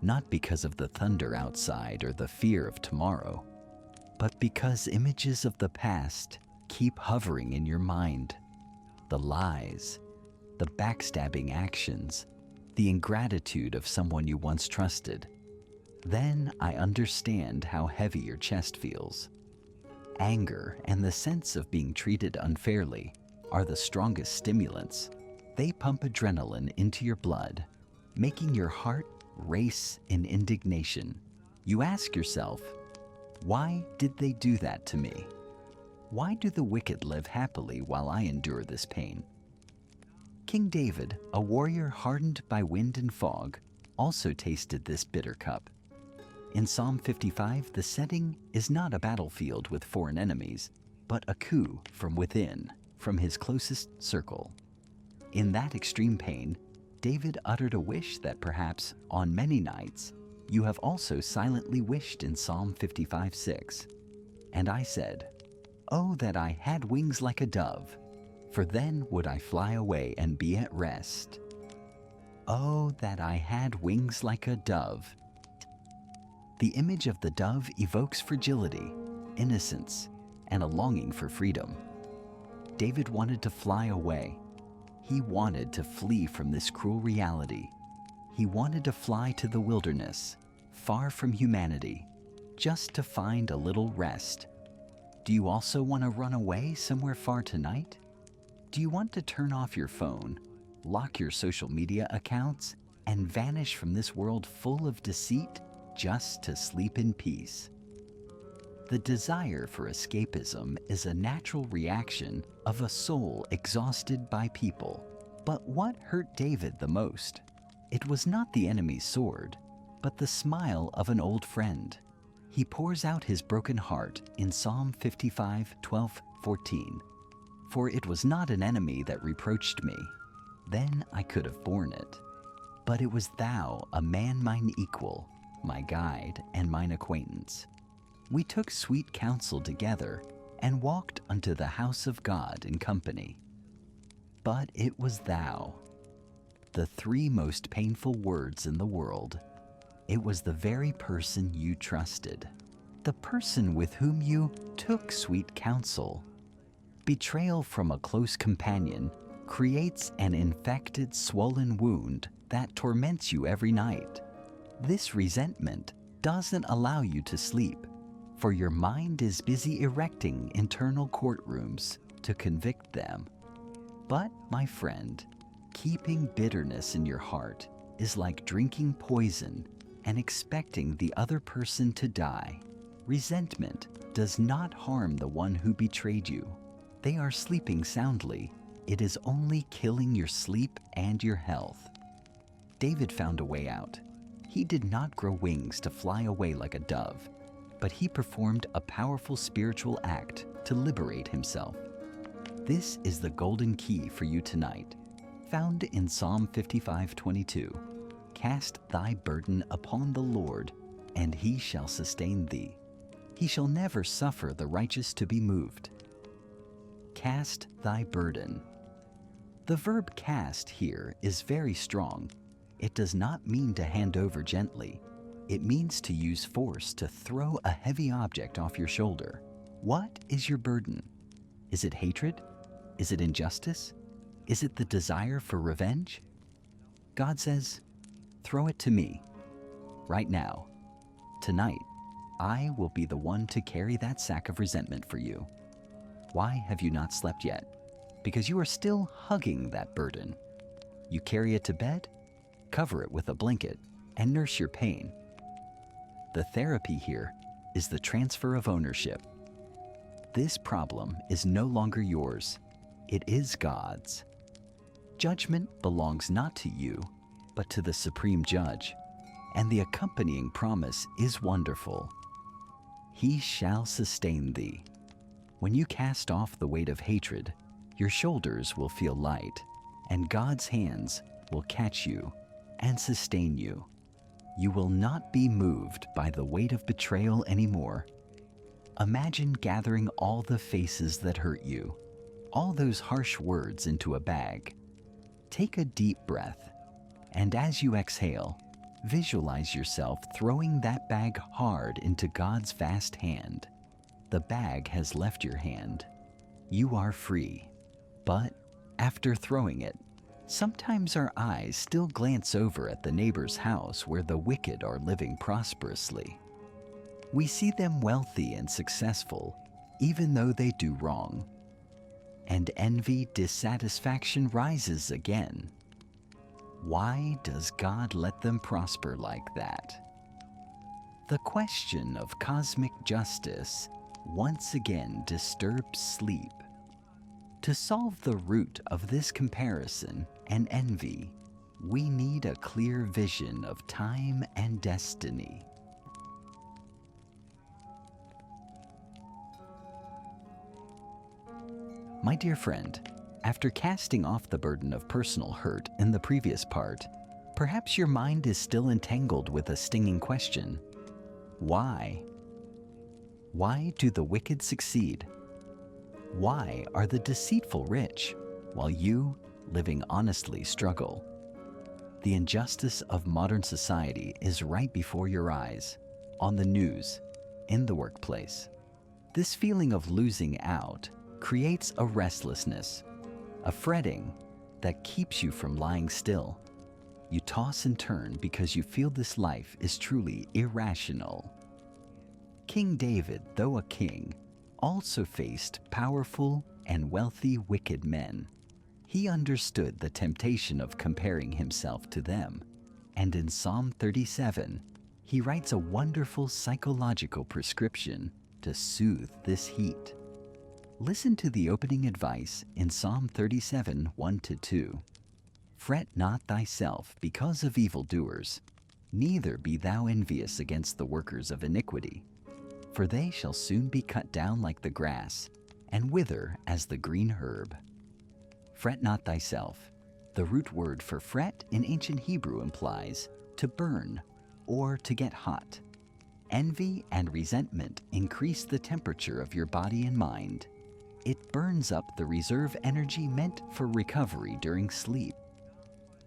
not because of the thunder outside or the fear of tomorrow, but because images of the past keep hovering in your mind, the lies, the backstabbing actions, the ingratitude of someone you once trusted, then I understand how heavy your chest feels. Anger and the sense of being treated unfairly are the strongest stimulants. They pump adrenaline into your blood, making your heart race in indignation. You ask yourself, why did they do that to me? Why do the wicked live happily while I endure this pain? King David, a warrior hardened by wind and fog, also tasted this bitter cup. In Psalm 55, the setting is not a battlefield with foreign enemies, but a coup from within, from his closest circle. In that extreme pain, David uttered a wish that perhaps, on many nights, you have also silently wished in Psalm 55:6. And I said, "Oh, that I had wings like a dove, for then would I fly away and be at rest. Oh, that I had wings like a dove." The image of the dove evokes fragility, innocence, and a longing for freedom. David wanted to fly away. He wanted to flee from this cruel reality. He wanted to fly to the wilderness, far from humanity, just to find a little rest. Do you also want to run away somewhere far tonight? Do you want to turn off your phone, lock your social media accounts, and vanish from this world full of deceit just to sleep in peace? The desire for escapism is a natural reaction of a soul exhausted by people. But what hurt David the most? It was not the enemy's sword, but the smile of an old friend. He pours out his broken heart in Psalm 55:12-14. For it was not an enemy that reproached me, then I could have borne it. But it was thou, a man mine equal, my guide and mine acquaintance. We took sweet counsel together and walked unto the house of God in company. But it was thou. The three most painful words in the world. It was the very person you trusted, the person with whom you took sweet counsel. Betrayal from a close companion creates an infected, swollen wound that torments you every night. This resentment doesn't allow you to sleep, for your mind is busy erecting internal courtrooms to convict them. But, my friend, keeping bitterness in your heart is like drinking poison and expecting the other person to die. Resentment does not harm the one who betrayed you. They are sleeping soundly. It is only killing your sleep and your health. David found a way out. He did not grow wings to fly away like a dove, but he performed a powerful spiritual act to liberate himself. This is the golden key for you tonight, found in Psalm 55:22. Cast thy burden upon the Lord, and he shall sustain thee. He shall never suffer the righteous to be moved. Cast thy burden. The verb cast here is very strong. It does not mean to hand over gently. It means to use force to throw a heavy object off your shoulder. What is your burden? Is it hatred? Is it injustice? Is it the desire for revenge? God says, throw it to me. Right now. Tonight, I will be the one to carry that sack of resentment for you. Why have you not slept yet? Because you are still hugging that burden. You carry it to bed, cover it with a blanket, and nurse your pain. The therapy here is the transfer of ownership. This problem is no longer yours. It is God's. Judgment belongs not to you, but to the Supreme Judge, and the accompanying promise is wonderful. He shall sustain thee. When you cast off the weight of hatred, your shoulders will feel light, and God's hands will catch you and sustain you. You will not be moved by the weight of betrayal anymore. Imagine gathering all the faces that hurt you, all those harsh words into a bag. Take a deep breath, and as you exhale, visualize yourself throwing that bag hard into God's vast hand. The bag has left your hand. You are free. But after throwing it, sometimes our eyes still glance over at the neighbor's house where the wicked are living prosperously. We see them wealthy and successful, even though they do wrong. And envy, dissatisfaction rises again. Why does God let them prosper like that? The question of cosmic justice once again disturbs sleep. To solve the root of this comparison and envy, we need a clear vision of time and destiny. My dear friend, after casting off the burden of personal hurt in the previous part, perhaps your mind is still entangled with a stinging question. Why? Why do the wicked succeed? Why are the deceitful rich, while you, living honestly, struggle? The injustice of modern society is right before your eyes, on the news, in the workplace. This feeling of losing out creates a restlessness, a fretting that keeps you from lying still. You toss and turn because you feel this life is truly irrational. King David, though a king, also faced powerful and wealthy wicked men. He understood the temptation of comparing himself to them, and in Psalm 37, he writes a wonderful psychological prescription to soothe this heat. Listen to the opening advice in Psalm 37, 1-2. Fret not thyself because of evildoers, neither be thou envious against the workers of iniquity. For they shall soon be cut down like the grass, and wither as the green herb. Fret not thyself. The root word for fret in ancient Hebrew implies to burn or to get hot. Envy and resentment increase the temperature of your body and mind. It burns up the reserve energy meant for recovery during sleep.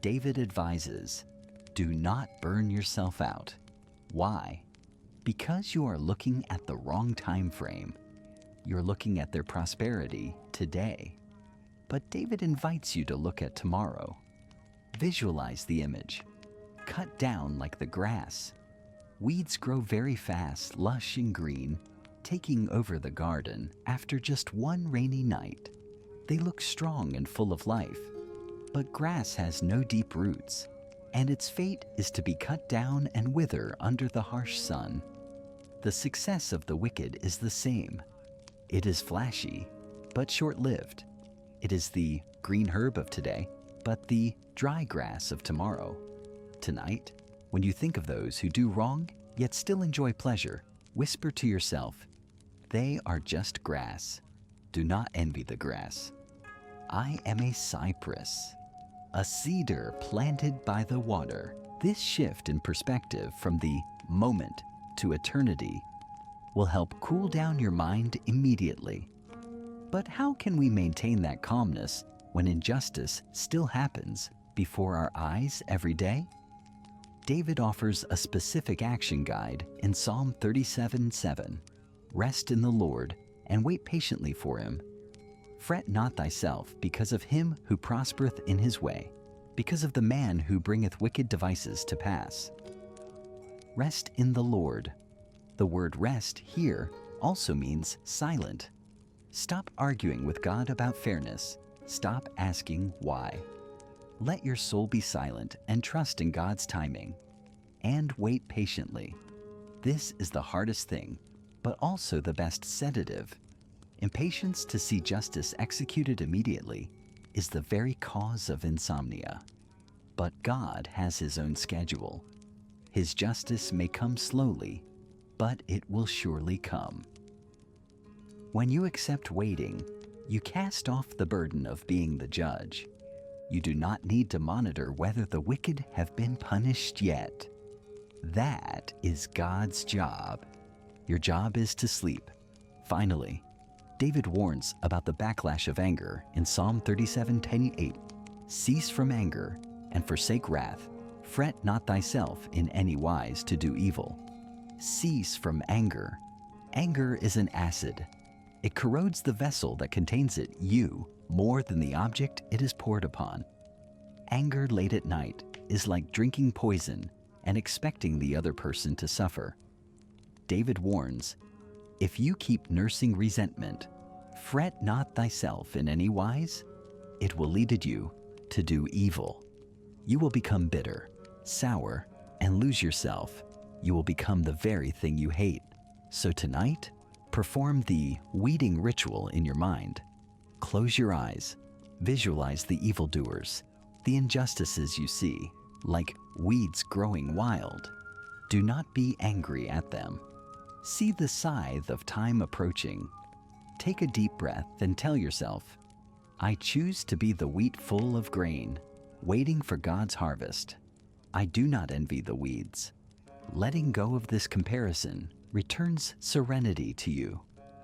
David advises, do not burn yourself out. Why? Because you are looking at the wrong time frame. You're looking at their prosperity today. But David invites you to look at tomorrow. Visualize the image. Cut down like the grass. Weeds grow very fast, lush and green, taking over the garden after just one rainy night. They look strong and full of life. But grass has no deep roots, and its fate is to be cut down and wither under the harsh sun. The success of the wicked is the same. It is flashy, but short-lived. It is the green herb of today, but the dry grass of tomorrow. Tonight, when you think of those who do wrong, yet still enjoy pleasure, whisper to yourself, they are just grass. Do not envy the grass. I am a cypress, a cedar planted by the water. This shift in perspective from the moment to eternity will help cool down your mind immediately. But how can we maintain that calmness when injustice still happens before our eyes every day? David offers a specific action guide in Psalm 37:7. Rest in the Lord and wait patiently for him. Fret not thyself because of him who prospereth in his way, because of the man who bringeth wicked devices to pass. Rest in the Lord. The word rest here also means silent. Stop arguing with God about fairness. Stop asking why. Let your soul be silent and trust in God's timing. And wait patiently. This is the hardest thing, but also the best sedative. Impatience to see justice executed immediately is the very cause of insomnia. But God has his own schedule. His justice may come slowly, but it will surely come. When you accept waiting, you cast off the burden of being the judge. You do not need to monitor whether the wicked have been punished yet. That is God's job. Your job is to sleep. Finally, David warns about the backlash of anger in Psalm 37:8. Cease from anger and forsake wrath. Fret not thyself in any wise to do evil. Cease from anger. Anger is an acid. It corrodes the vessel that contains it, you, more than the object it is poured upon. Anger late at night is like drinking poison and expecting the other person to suffer. David warns, if you keep nursing resentment, fret not thyself in any wise, it will lead you to do evil. You will become bitter, sour, and lose yourself. You will become the very thing you hate. So tonight, perform the weeding ritual in your mind. Close your eyes. Visualize the evildoers, the injustices you see, like weeds growing wild. Do not be angry at them. See the scythe of time approaching. Take a deep breath and tell yourself, I choose to be the wheat full of grain, waiting for God's harvest. I do not envy the weeds. Letting go of this comparison returns serenity to you.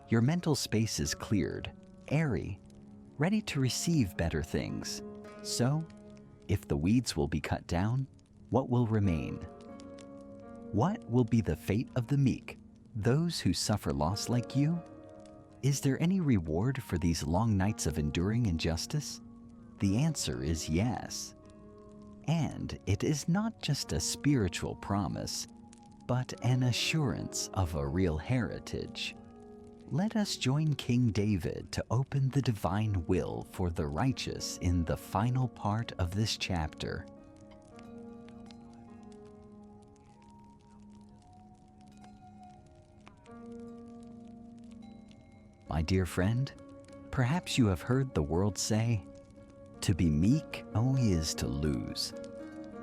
Your mental space is cleared, airy, ready to receive better things. So, if the weeds will be cut down, what will remain? What will be the fate of the meek, those who suffer loss like you? Is there any reward for these long nights of enduring injustice? The answer is yes. And it is not just a spiritual promise, but an assurance of a real heritage. Let us join King David to open the divine will for the righteous in the final part of this chapter. my dear friend, perhaps you have heard the world say, "To be meek only is to lose."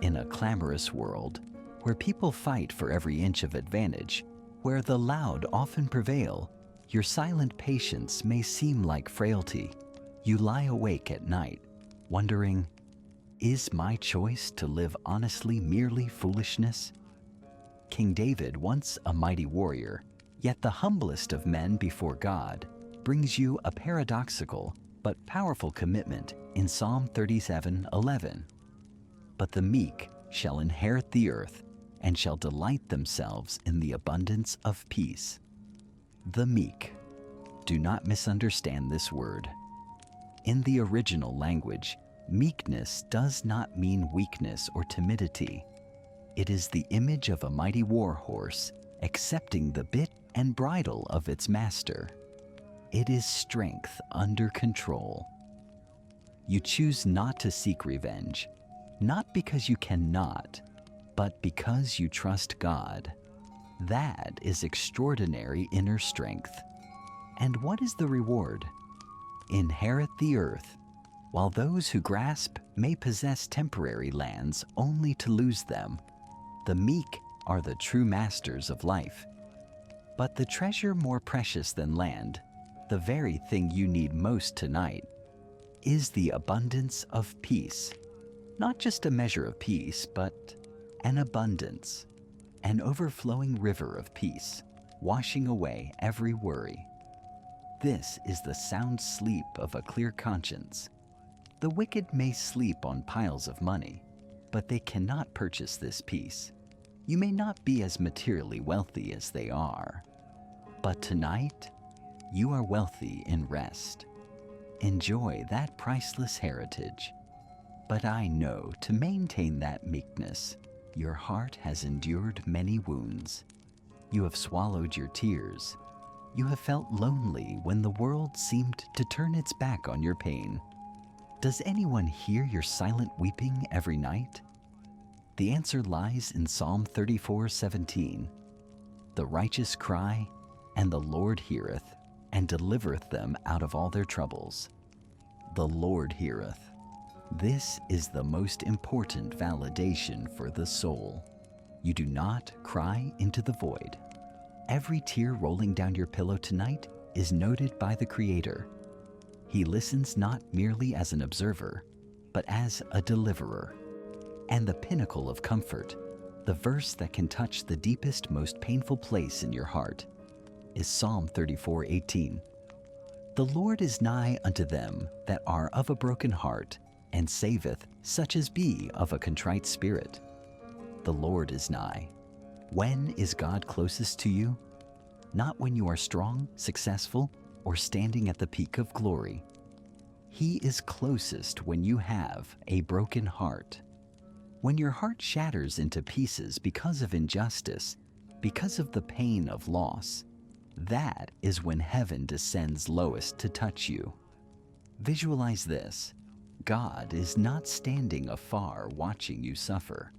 In a clamorous world, where people fight for every inch of advantage, where the loud often prevail, your silent patience may seem like frailty. You lie awake at night, wondering, is my choice to live honestly merely foolishness? King David, once a mighty warrior, yet the humblest of men before God, brings you a paradoxical but powerful commitment in Psalm 37:11. But the meek shall inherit the earth and shall delight themselves in the abundance of peace. The meek. Do not misunderstand this word. In the original language, meekness does not mean weakness or timidity. It is the image of a mighty war horse accepting the bit and bridle of its master. It is strength under control. You choose not to seek revenge, not because you cannot, but because you trust God. That is extraordinary inner strength. And what is the reward? Inherit the earth, while those who grasp may possess temporary lands only to lose them. The meek are the true masters of life. But the treasure more precious than land, the very thing you need most tonight, is the abundance of peace. Not just a measure of peace, but an abundance, an overflowing river of peace, washing away every worry. This is the sound sleep of a clear conscience. The wicked may sleep on piles of money, but they cannot purchase this peace. You may not be as materially wealthy as they are, but tonight, you are wealthy in rest. Enjoy that priceless heritage. But I know to maintain that meekness, your heart has endured many wounds. You have swallowed your tears. You have felt lonely when the world seemed to turn its back on your pain. Does anyone hear your silent weeping every night? The answer lies in Psalm 34:17. The righteous cry, and the Lord heareth, and delivereth them out of all their troubles. The Lord heareth. This is the most important validation for the soul. You do not cry into the void. Every tear rolling down your pillow tonight is noted by the Creator. He listens not merely as an observer, but as a deliverer. And the pinnacle of comfort, the verse that can touch the deepest, most painful place in your heart, is Psalm 34:18. The Lord is nigh unto them that are of a broken heart, and saveth such as be of a contrite spirit. The Lord is nigh. When is God closest to you? Not when you are strong, successful, or standing at the peak of glory. He is closest when you have a broken heart. When your heart shatters into pieces because of injustice, because of the pain of loss, that is when heaven descends lowest to touch you. Visualize this. God is not standing afar watching you suffer.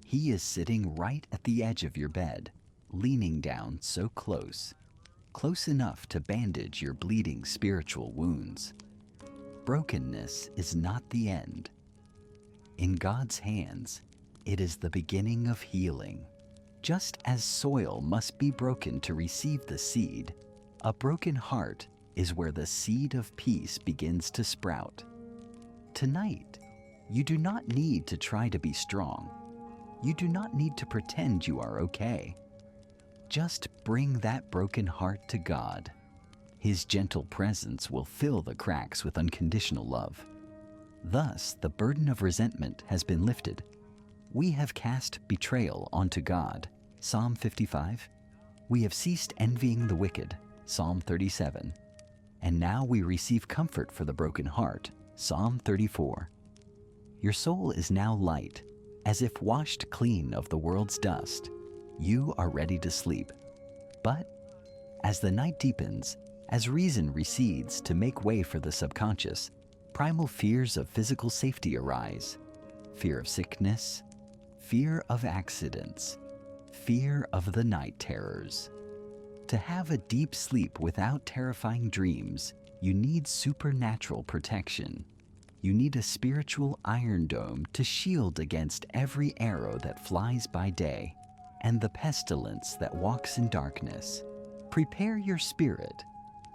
He is sitting right at the edge of your bed, leaning down so close, close enough to bandage your bleeding spiritual wounds. Brokenness is not the end. In God's hands, it is the beginning of healing. Just as soil must be broken to receive the seed, a broken heart is where the seed of peace begins to sprout. Tonight, you do not need to try to be strong. You do not need to pretend you are okay. Just bring that broken heart to God. His gentle presence will fill the cracks with unconditional love. Thus, the burden of resentment has been lifted. We have cast betrayal onto God, Psalm 55. We have ceased envying the wicked, Psalm 37. And now we receive comfort for the broken heart, Psalm 34. Your soul is now light, as if washed clean of the world's dust. You are ready to sleep. But as the night deepens, as reason recedes to make way for the subconscious, primal fears of physical safety arise. Fear of sickness, fear of accidents, fear of the night terrors. To have a deep sleep without terrifying dreams, you need supernatural protection. You need a spiritual iron dome to shield against every arrow that flies by day and the pestilence that walks in darkness. Prepare your spirit,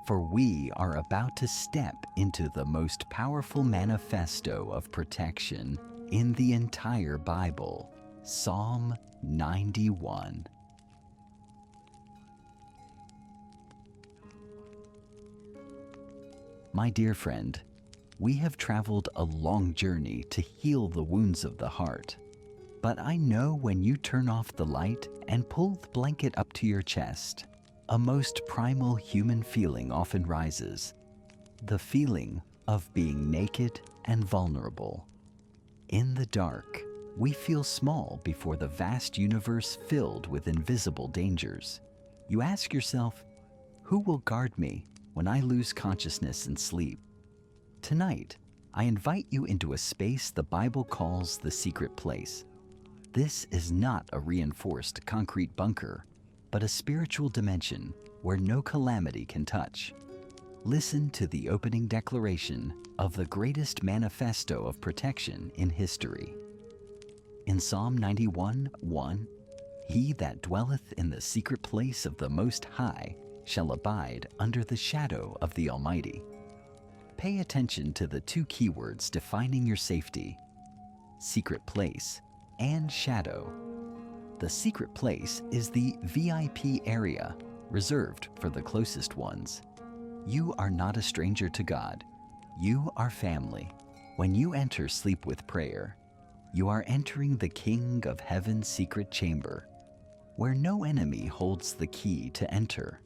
for we are about to step into the most powerful manifesto of protection in the entire Bible, Psalm 91. My dear friend, we have traveled a long journey to heal the wounds of the heart. But I know when you turn off the light and pull the blanket up to your chest, a most primal human feeling often rises, the feeling of being naked and vulnerable. In the dark, we feel small before the vast universe filled with invisible dangers. You ask yourself, who will guard me when I lose consciousness and sleep? Tonight, I invite you into a space the Bible calls the secret place. This is not a reinforced concrete bunker, but a spiritual dimension where no calamity can touch. Listen to the opening declaration of the greatest manifesto of protection in history. In Psalm 91:1, "He that dwelleth in the secret place of the Most High shall abide under the shadow of the Almighty." Pay attention to the two keywords defining your safety: secret place and shadow. The secret place is the VIP area, reserved for the closest ones. You are not a stranger to God. You are family. When you enter sleep with prayer, you are entering the King of Heaven's secret chamber, where no enemy holds the key to enter.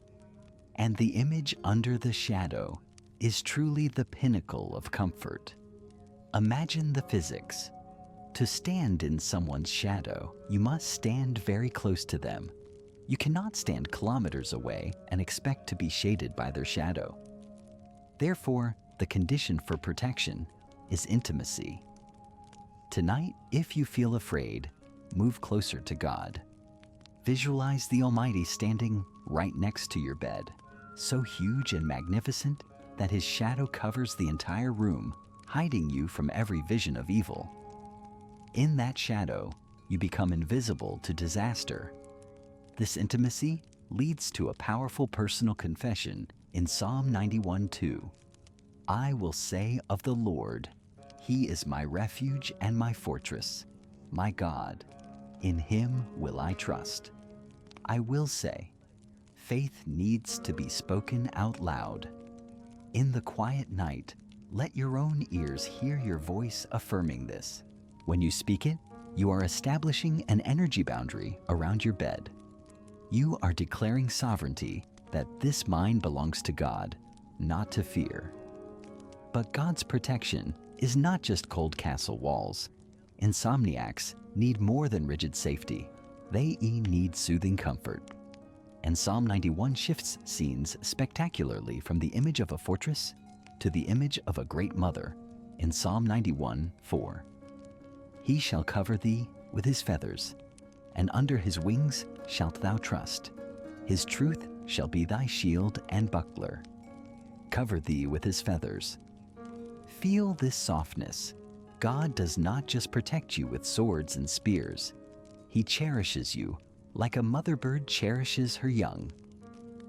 And the image under the shadow is truly the pinnacle of comfort. Imagine the physics. To stand in someone's shadow, you must stand very close to them. You cannot stand kilometers away and expect to be shaded by their shadow. Therefore, the condition for protection is intimacy. Tonight, if you feel afraid, move closer to God. Visualize the Almighty standing right next to your bed, so huge and magnificent that his shadow covers the entire room, hiding you from every vision of evil. In that shadow, you become invisible to disaster. This intimacy leads to a powerful personal confession in Psalm 91:2. "I will say of the Lord, He is my refuge and my fortress, my God. In Him will I trust." I will say, faith needs to be spoken out loud. In the quiet night, let your own ears hear your voice affirming this. When you speak it, you are establishing an energy boundary around your bed. You are declaring sovereignty that this mind belongs to God, not to fear. But God's protection is not just cold castle walls. Insomniacs need more than rigid safety. They need soothing comfort. And Psalm 91 shifts scenes spectacularly from the image of a fortress to the image of a great mother in Psalm 91:4. "He shall cover thee with his feathers, and under his wings shalt thou trust. His truth shall be thy shield and buckler." Cover thee with his feathers. Feel this softness. God does not just protect you with swords and spears. He cherishes you like a mother bird cherishes her young.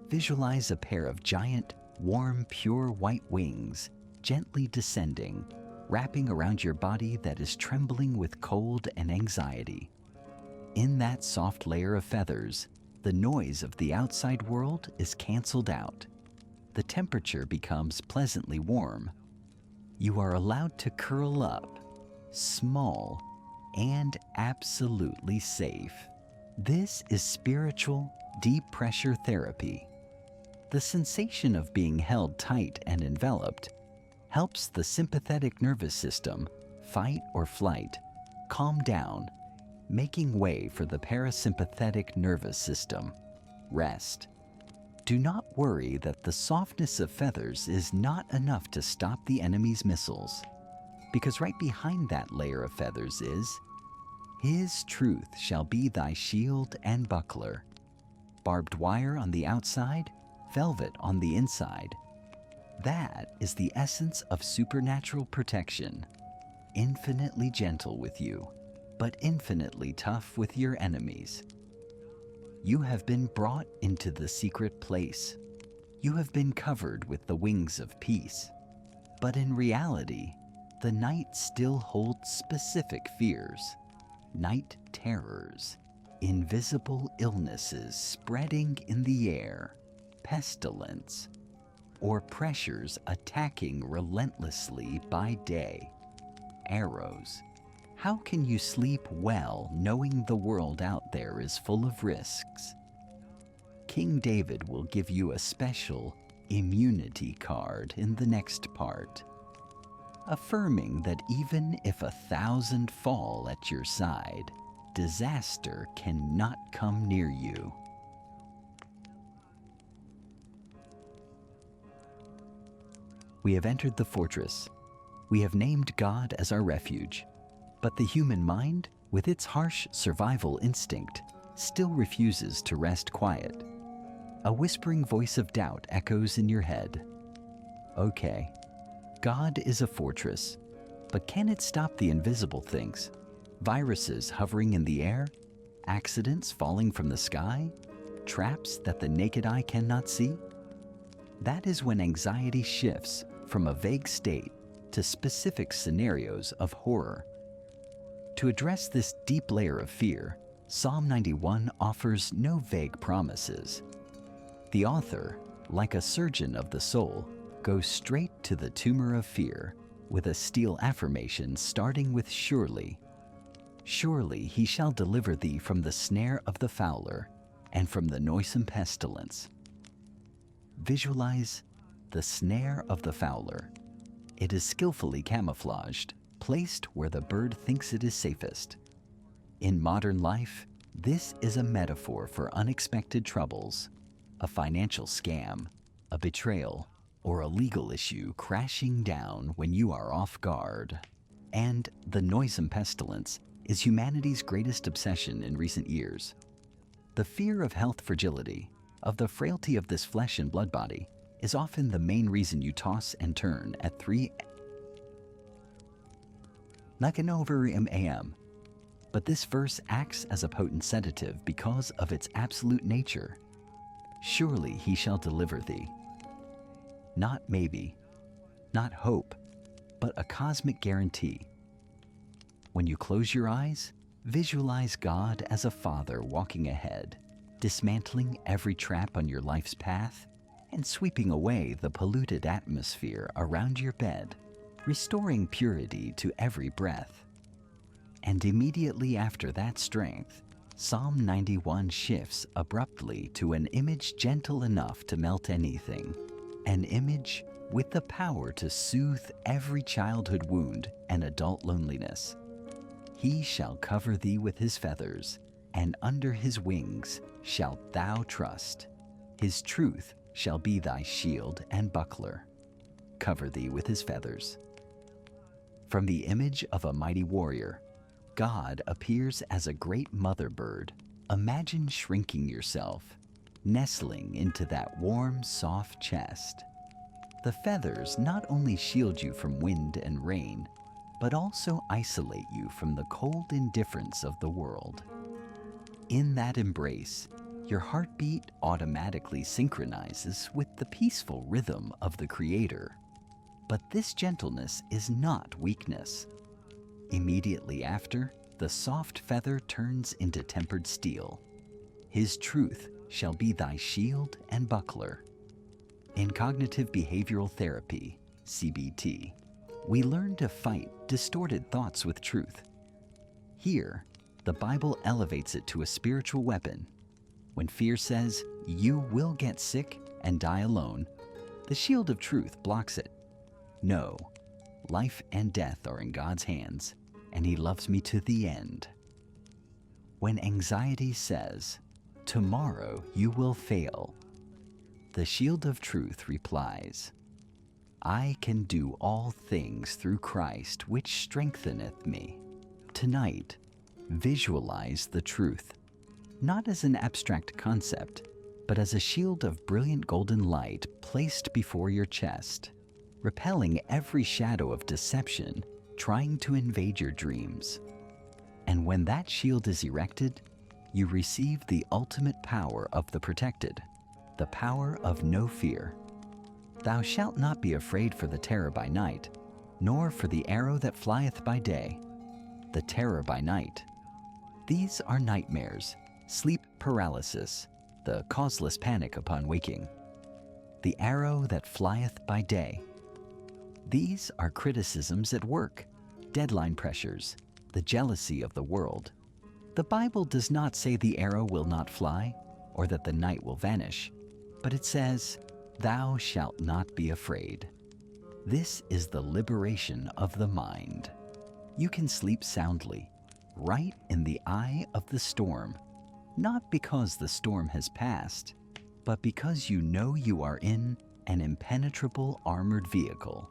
Visualize a pair of giant, warm, pure white wings gently descending, wrapping around your body that is trembling with cold and anxiety. In that soft layer of feathers, the noise of the outside world is canceled out. The temperature becomes pleasantly warm. You are allowed to curl up, small, and absolutely safe. This is spiritual, deep pressure therapy. The sensation of being held tight and enveloped helps the sympathetic nervous system, fight or flight, calm down, making way for the parasympathetic nervous system, rest. Do not worry that the softness of feathers is not enough to stop the enemy's missiles, because right behind that layer of feathers is, "His truth shall be thy shield and buckler." barbed wire on the outside, velvet on the inside. That is the essence of supernatural protection. Infinitely gentle with you, but infinitely tough with your enemies. You have been brought into the secret place. You have been covered with the wings of peace. But in reality, the night still holds specific fears, night terrors, invisible illnesses spreading in the air, pestilence, or pressures attacking relentlessly by day. Arrows. How can you sleep well knowing the world out there is full of risks? King David will give you a special immunity card in the next part, affirming that even if 1,000 fall at your side, disaster cannot come near you. We have entered the fortress. We have named God as our refuge. But the human mind, with its harsh survival instinct, still refuses to rest quiet. A whispering voice of doubt echoes in your head. Okay, God is a fortress, but can it stop the invisible things? Viruses hovering in the air? Accidents falling from the sky? Traps that the naked eye cannot see? That is when anxiety shifts from a vague state to specific scenarios of horror. To address this deep layer of fear, Psalm 91 offers no vague promises. The author, like a surgeon of the soul, goes straight to the tumor of fear with a steel affirmation starting with surely. Surely he shall deliver thee from the snare of the fowler and from the noisome pestilence. Visualize the snare of the fowler. It is skillfully camouflaged, placed where the bird thinks it is safest. In modern life, this is a metaphor for unexpected troubles, a financial scam, a betrayal, or a legal issue crashing down when you are off guard. And the noisome pestilence is humanity's greatest obsession in recent years. The fear of health fragility, of the frailty of this flesh and blood body, is often the main reason you toss and turn at 3 a.m. But this verse acts as a potent sedative because of its absolute nature. Surely he shall deliver thee. Not maybe, not hope, but a cosmic guarantee. When you close your eyes, visualize God as a father walking ahead, dismantling every trap on your life's path and sweeping away the polluted atmosphere around your bed, restoring purity to every breath. And immediately after that strength, Psalm 91 shifts abruptly to an image gentle enough to melt anything, an image with the power to soothe every childhood wound and adult loneliness. He shall cover thee with his feathers, and under his wings shalt thou trust. His truth shall be thy shield and buckler. Cover thee with his feathers. From the image of a mighty warrior, God appears as a great mother bird. Imagine shrinking yourself, nestling into that warm, soft chest. The feathers not only shield you from wind and rain, but also isolate you from the cold indifference of the world. In that embrace, your heartbeat automatically synchronizes with the peaceful rhythm of the Creator. But this gentleness is not weakness. Immediately after, the soft feather turns into tempered steel. His truth shall be thy shield and buckler. In cognitive behavioral therapy, CBT, we learn to fight distorted thoughts with truth. Here, the Bible elevates it to a spiritual weapon. When fear says, you will get sick and die alone, the shield of truth blocks it. No, life and death are in God's hands, and he loves me to the end. When anxiety says, tomorrow you will fail, the shield of truth replies, I can do all things through Christ which strengtheneth me. Tonight, visualize the truth, not as an abstract concept, but as a shield of brilliant golden light placed before your chest, repelling every shadow of deception trying to invade your dreams. And when that shield is erected, you receive the ultimate power of the protected, the power of no fear. Thou shalt not be afraid for the terror by night, nor for the arrow that flieth by day. The terror by night. These are nightmares, sleep paralysis, the causeless panic upon waking. The arrow that flieth by day. These are criticisms at work, deadline pressures, the jealousy of the world. The Bible does not say the arrow will not fly or that the night will vanish, but it says, "Thou shalt not be afraid." This is the liberation of the mind. You can sleep soundly, right in the eye of the storm, not because the storm has passed, but because you know you are in an impenetrable armored vehicle.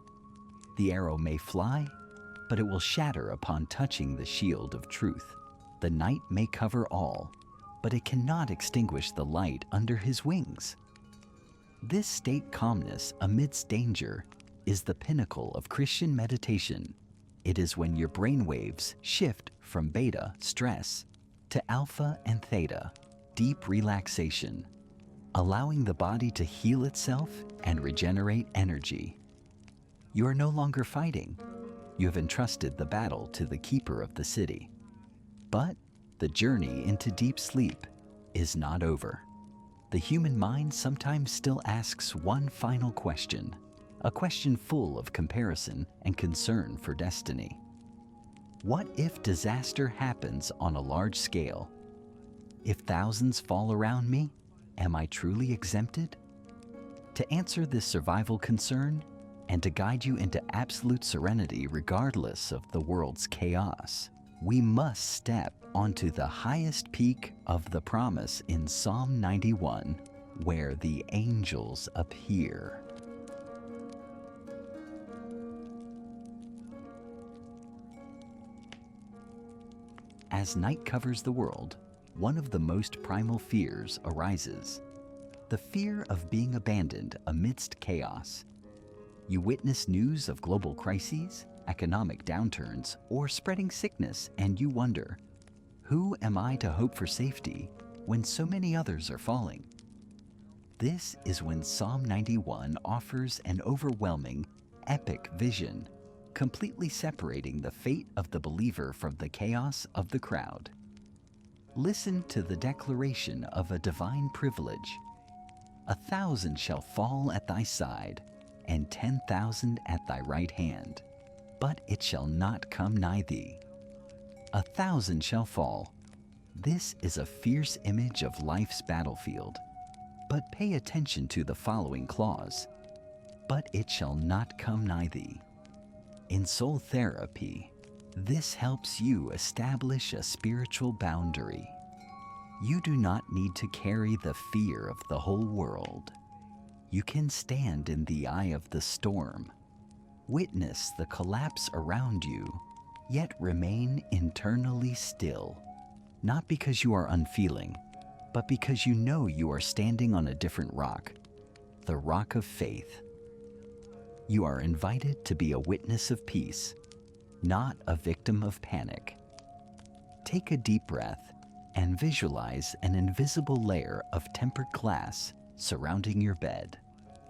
The arrow may fly, but it will shatter upon touching the shield of truth. The night may cover all, but it cannot extinguish the light under his wings. This state calmness amidst danger is the pinnacle of Christian meditation. It is when your brainwaves shift from beta, stress, to alpha and theta, deep relaxation, allowing the body to heal itself and regenerate energy. You are no longer fighting. You have entrusted the battle to the keeper of the city. But the journey into deep sleep is not over. The human mind sometimes still asks one final question, a question full of comparison and concern for destiny. What if disaster happens on a large scale? If thousands fall around me, am I truly exempted? To answer this survival concern and to guide you into absolute serenity regardless of the world's chaos, we must step onto the highest peak of the promise in Psalm 91, where the angels appear. As night covers the world, one of the most primal fears arises: the fear of being abandoned amidst chaos. You witness news of global crises, economic downturns, or spreading sickness, and you wonder, who am I to hope for safety when so many others are falling? This is when Psalm 91 offers an overwhelming, epic vision, completely separating the fate of the believer from the chaos of the crowd. Listen to the declaration of a divine privilege. 1,000 shall fall at thy side, and 10,000 at thy right hand, but it shall not come nigh thee. 1,000 shall fall. This is a fierce image of life's battlefield. But pay attention to the following clause: but it shall not come nigh thee. In soul therapy, this helps you establish a spiritual boundary. You do not need to carry the fear of the whole world. You can stand in the eye of the storm, witness the collapse around you, yet remain internally still, not because you are unfeeling, but because you know you are standing on a different rock, the rock of faith. You are invited to be a witness of peace, not a victim of panic. Take a deep breath and visualize an invisible layer of tempered glass surrounding your bed.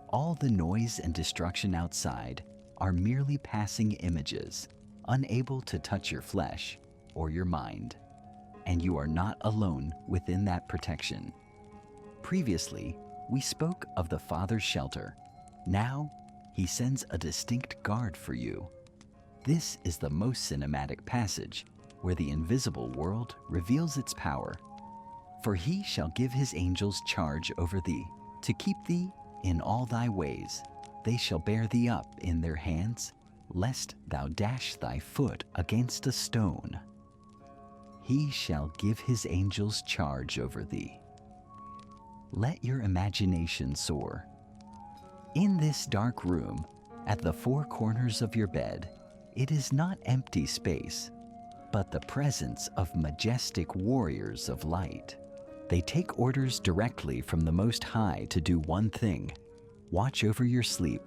All the noise and destruction outside are merely passing images, unable to touch your flesh or your mind, and you are not alone within that protection. Previously, we spoke of the Father's shelter. Now, He sends a distinct guard for you. This is the most cinematic passage, where the invisible world reveals its power. For He shall give His angels charge over thee, to keep thee in all thy ways. They shall bear thee up in their hands, lest thou dash thy foot against a stone. He shall give His angels charge over thee. Let your imagination soar. In this dark room, at the four corners of your bed, it is not empty space, but the presence of majestic warriors of light. They take orders directly from the Most High to do one thing: watch over your sleep.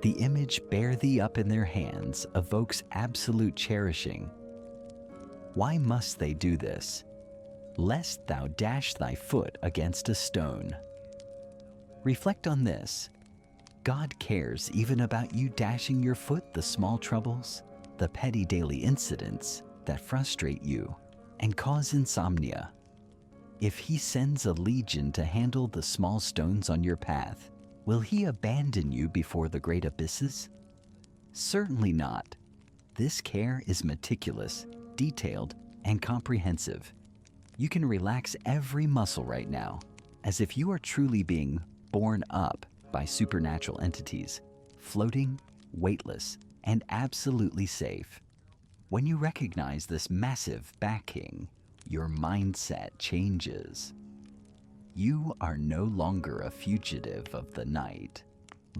The image "bear thee up in their hands" evokes absolute cherishing. Why must they do this? Lest thou dash thy foot against a stone. Reflect on this. God cares even about you dashing your foot, the small troubles, the petty daily incidents that frustrate you and cause insomnia. If He sends a legion to handle the small stones on your path, will He abandon you before the great abysses? Certainly not. This care is meticulous, detailed, and comprehensive. You can relax every muscle right now, as if you are truly being borne up by supernatural entities, floating, weightless, and absolutely safe. When you recognize this massive backing, your mindset changes. You are no longer a fugitive of the night,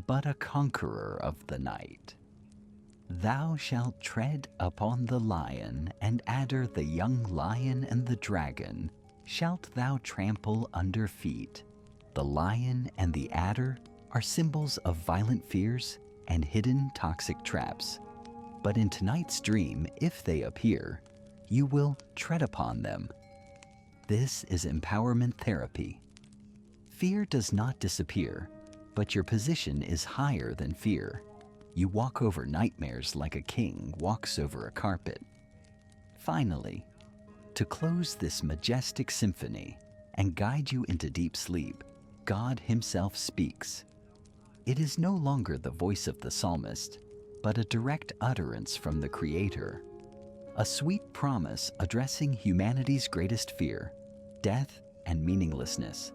but a conqueror of the night. Thou shalt tread upon the lion and adder, the young lion and the dragon shalt thou trample under feet. The lion and the adder are symbols of violent fears and hidden toxic traps. But in tonight's dream, if they appear, you will tread upon them. This is empowerment therapy. Fear does not disappear, but your position is higher than fear. You walk over nightmares like a king walks over a carpet. Finally, to close this majestic symphony and guide you into deep sleep, God Himself speaks. It is no longer the voice of the psalmist, but a direct utterance from the Creator. A sweet promise addressing humanity's greatest fear, death and meaninglessness.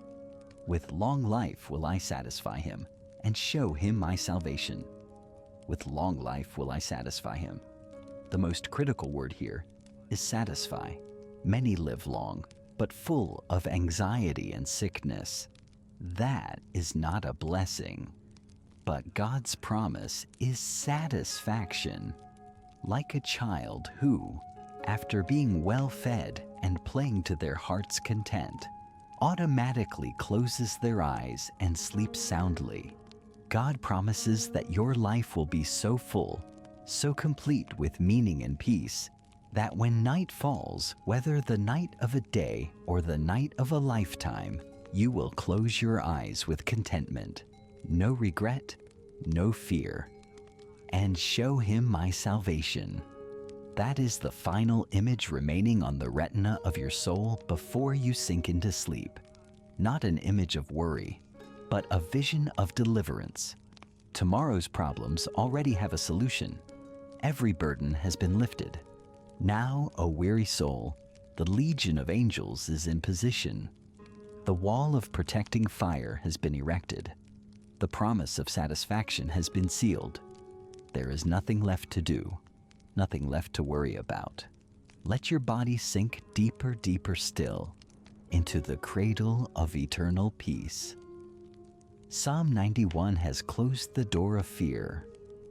With long life will I satisfy him and show him my salvation. With long life will I satisfy him. The most critical word here is satisfy. Many live long, but full of anxiety and sickness. That is not a blessing, but God's promise is satisfaction. Like a child who, after being well fed and playing to their heart's content, automatically closes their eyes and sleeps soundly. God promises that your life will be so full, so complete with meaning and peace, that when night falls, whether the night of a day or the night of a lifetime, you will close your eyes with contentment, no regret, no fear, and show him my salvation. That is the final image remaining on the retina of your soul before you sink into sleep. Not an image of worry, but a vision of deliverance. Tomorrow's problems already have a solution. Every burden has been lifted. Now, O weary soul, the legion of angels is in position. The wall of protecting fire has been erected. The promise of satisfaction has been sealed. There is nothing left to do, nothing left to worry about. Let your body sink deeper, deeper still into the cradle of eternal peace. Psalm 91 has closed the door of fear,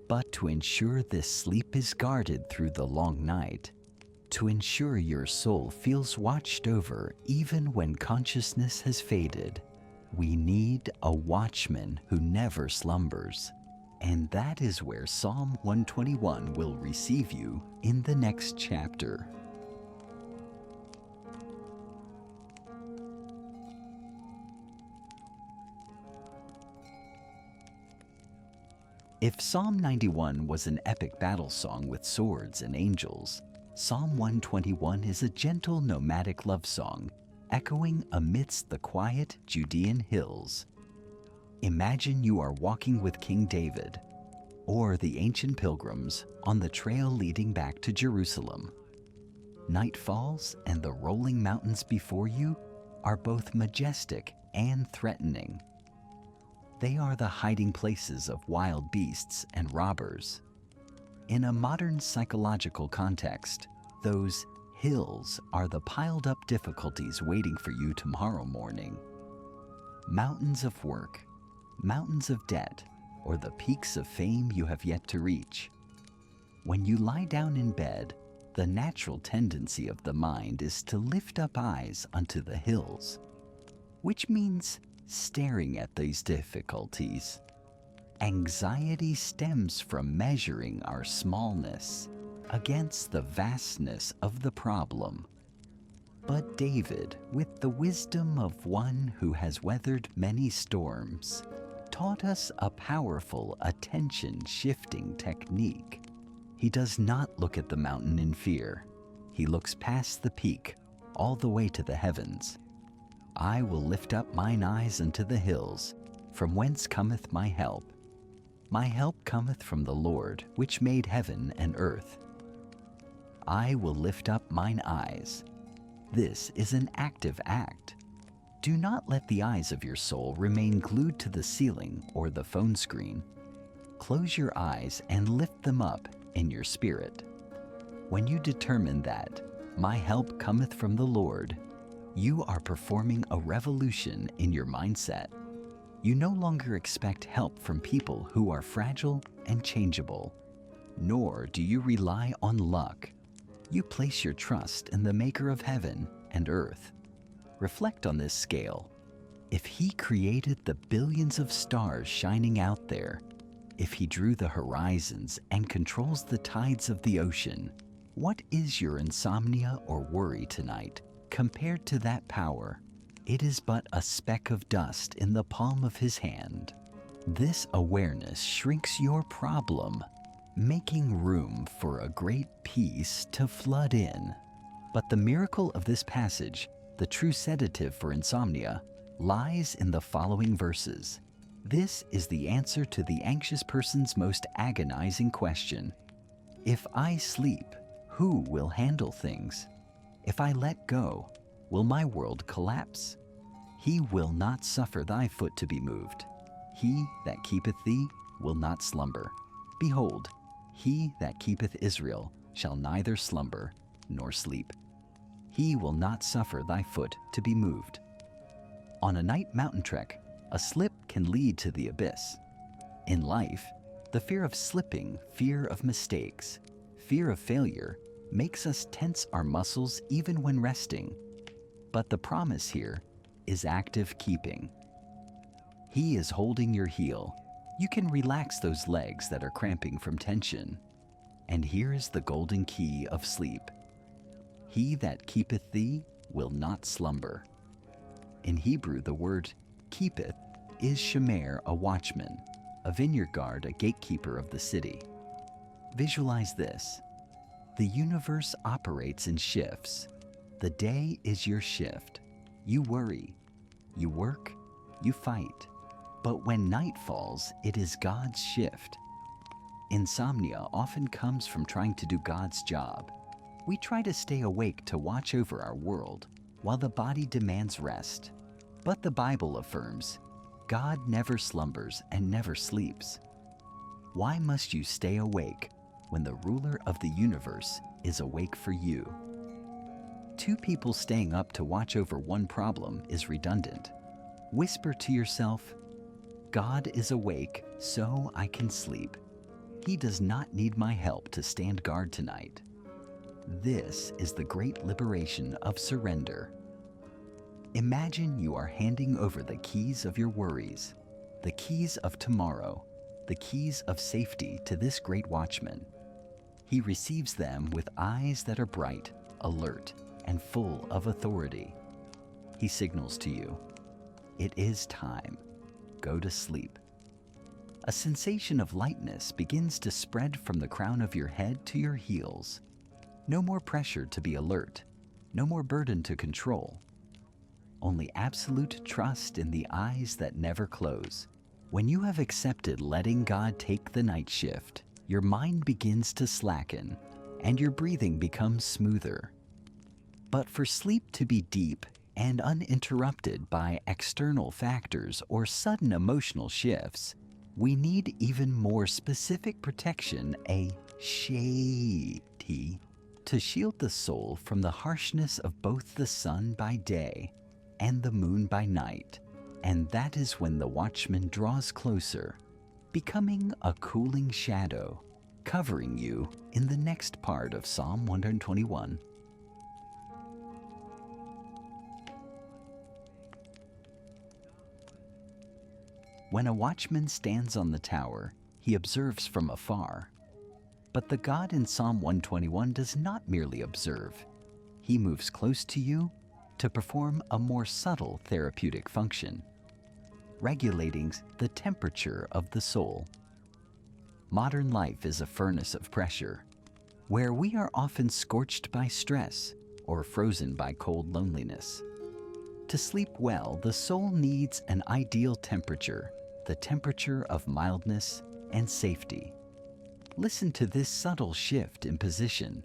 but to ensure this sleep is guarded through the long night, to ensure your soul feels watched over even when consciousness has faded, we need a watchman who never slumbers. And that is where Psalm 121 will receive you in the next chapter. If Psalm 91 was an epic battle song with swords and angels, Psalm 121 is a gentle nomadic love song echoing amidst the quiet Judean hills. Imagine you are walking with King David or the ancient pilgrims on the trail leading back to Jerusalem. Night falls and the rolling mountains before you are both majestic and threatening. They are the hiding places of wild beasts and robbers. In a modern psychological context, those hills are the piled up difficulties waiting for you tomorrow morning. Mountains of work, mountains of debt, or the peaks of fame you have yet to reach. When you lie down in bed, The natural tendency of the mind is to lift up eyes unto the hills, which means staring at these difficulties. Anxiety stems from measuring our smallness against the vastness of the problem. But David, with the wisdom of one who has weathered many storms, taught us a powerful attention-shifting technique. He does not look at the mountain in fear. He looks past the peak, all the way to the heavens. I will lift up mine eyes unto the hills, from whence cometh my help. My help cometh from the Lord, which made heaven and earth. I will lift up mine eyes. This is an active act. Do not let the eyes of your soul remain glued to the ceiling or the phone screen. Close your eyes and lift them up in your spirit. When you determine that my help cometh from the Lord, you are performing a revolution in your mindset. You no longer expect help from people who are fragile and changeable, nor do you rely on luck. You place your trust in the maker of heaven and earth. Reflect on this scale. If he created the billions of stars shining out there, if he drew the horizons and controls the tides of the ocean, what is your insomnia or worry tonight compared to that power? It is but a speck of dust in the palm of his hand. This awareness shrinks your problem, making room for a great peace to flood in. But the miracle of this passage, the true sedative for insomnia, lies in the following verses. This is the answer to the anxious person's most agonizing question. If I sleep, who will handle things? If I let go, will my world collapse? He will not suffer thy foot to be moved. He that keepeth thee will not slumber. Behold, he that keepeth Israel shall neither slumber nor sleep. He will not suffer thy foot to be moved. On a night mountain trek, a slip can lead to the abyss. In life, the fear of slipping, fear of mistakes, fear of failure makes us tense our muscles even when resting. But the promise here is active keeping. He is holding your heel. You can relax those legs that are cramping from tension. And here is the golden key of sleep. He that keepeth thee will not slumber. In Hebrew, the word keepeth is shemer, a watchman, a vineyard guard, a gatekeeper of the city. Visualize this. The universe operates in shifts. The day is your shift. You worry, you work, you fight. But when night falls, it is God's shift. Insomnia often comes from trying to do God's job. We try to stay awake to watch over our world, while the body demands rest. But the Bible affirms, God never slumbers and never sleeps. Why must you stay awake when the ruler of the universe is awake for you? Two people staying up to watch over one problem is redundant. Whisper to yourself, God is awake so I can sleep. He does not need my help to stand guard tonight. This is the great liberation of surrender. Imagine you are handing over the keys of your worries, the keys of tomorrow, the keys of safety to this great watchman. He receives them with eyes that are bright, alert, and full of authority. He signals to you, it is time. Go to sleep. A sensation of lightness begins to spread from the crown of your head to your heels. No more pressure to be alert, no more burden to control. Only absolute trust in the eyes that never close. When you have accepted letting God take the night shift, your mind begins to slacken and your breathing becomes smoother. But for sleep to be deep and uninterrupted by external factors or sudden emotional shifts, we need even more specific protection, a shade, to shield the soul from the harshness of both the sun by day and the moon by night. And that is when the watchman draws closer, becoming a cooling shadow, covering you in the next part of Psalm 121. When a watchman stands on the tower, he observes from afar. But the God in Psalm 121 does not merely observe. He moves close to you to perform a more subtle therapeutic function, regulating the temperature of the soul. Modern life is a furnace of pressure, where we are often scorched by stress or frozen by cold loneliness. To sleep well, the soul needs an ideal temperature, the temperature of mildness and safety. Listen to this subtle shift in position.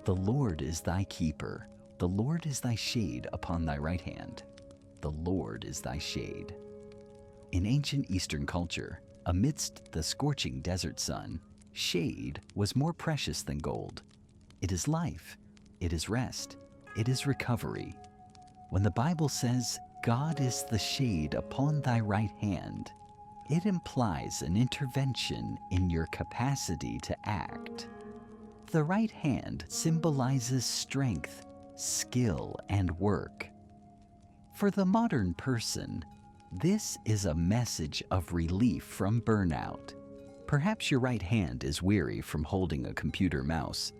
The Lord is thy keeper. The Lord is thy shade upon thy right hand. The Lord is thy shade. In ancient Eastern culture, amidst the scorching desert sun, shade was more precious than gold. It is life. It is rest. It is recovery. When the Bible says, God is the shade upon thy right hand, it implies an intervention in your capacity to act. The right hand symbolizes strength, skill, and work. For the modern person, this is a message of relief from burnout. Perhaps your right hand is weary from holding a computer mouse,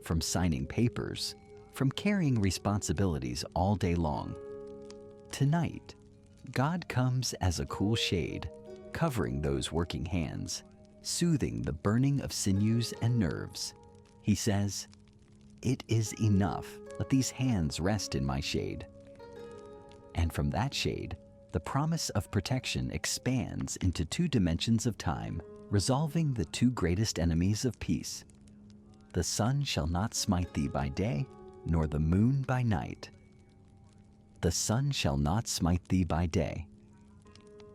from signing papers, from carrying responsibilities all day long. Tonight, God comes as a cool shade, covering those working hands, soothing the burning of sinews and nerves. He says, "It is enough. Let these hands rest in my shade." And from that shade, the promise of protection expands into two dimensions of time, resolving the two greatest enemies of peace. The sun shall not smite thee by day, nor the moon by night. The sun shall not smite thee by day.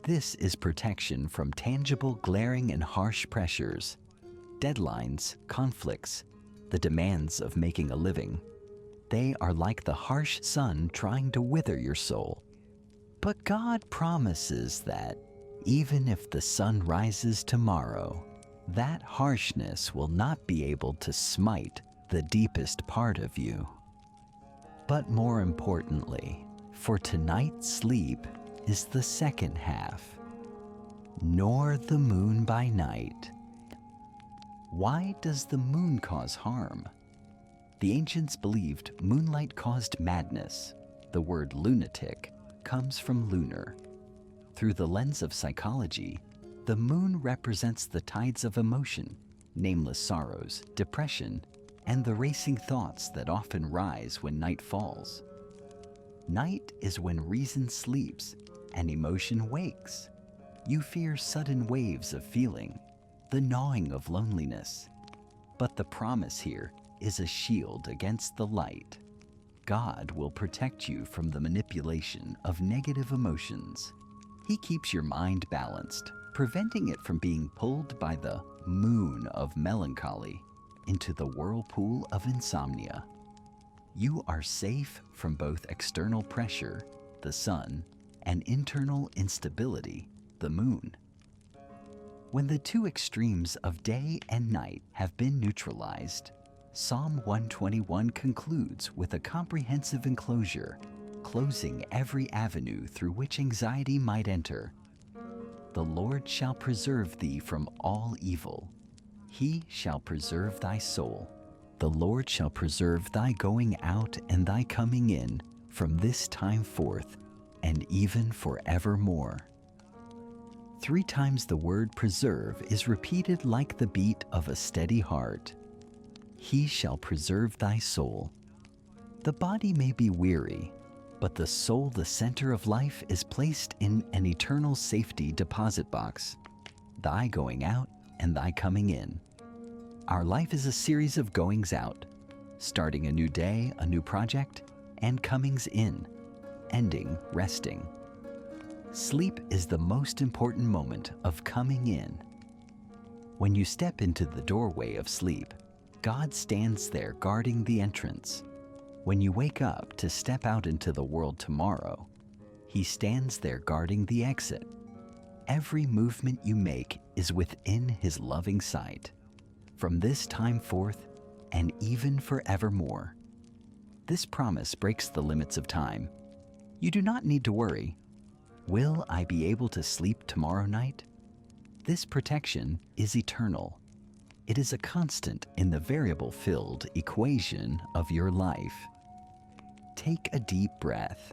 This is protection from tangible, glaring, and harsh pressures, deadlines, conflicts, the demands of making a living. They are like the harsh sun trying to wither your soul. But God promises that even if the sun rises tomorrow, that harshness will not be able to smite the deepest part of you. But more importantly, for tonight's sleep is the second half. Nor the moon by night. Why does the moon cause harm? The ancients believed moonlight caused madness. The word lunatic comes from lunar. Through the lens of psychology, the moon represents the tides of emotion, nameless sorrows, depression, and the racing thoughts that often rise when night falls. Night is when reason sleeps and emotion wakes. You fear sudden waves of feeling, the gnawing of loneliness. But the promise here is a shield against the light. God will protect you from the manipulation of negative emotions. He keeps your mind balanced, preventing it from being pulled by the moon of melancholy into the whirlpool of insomnia. You are safe from both external pressure, the sun, and internal instability, the moon. When the two extremes of day and night have been neutralized, Psalm 121 concludes with a comprehensive enclosure, closing every avenue through which anxiety might enter. The Lord shall preserve thee from all evil. He shall preserve thy soul. The Lord shall preserve thy going out and thy coming in from this time forth and even forevermore. 3 times the word preserve is repeated like the beat of a steady heart. He shall preserve thy soul. The body may be weary, but the soul, the center of life, is placed in an eternal safety deposit box. Thy going out and thy coming in. Our life is a series of goings out, starting a new day, a new project, and comings in, ending resting. Sleep is the most important moment of coming in. When you step into the doorway of sleep, God stands there guarding the entrance. When you wake up to step out into the world tomorrow, He stands there guarding the exit. Every movement you make is within His loving sight. from this time forth and even forevermore. This promise breaks the limits of time. You do not need to worry. Will I be able to sleep tomorrow night? This protection is eternal. It is a constant in the variable-filled equation of your life. Take a deep breath.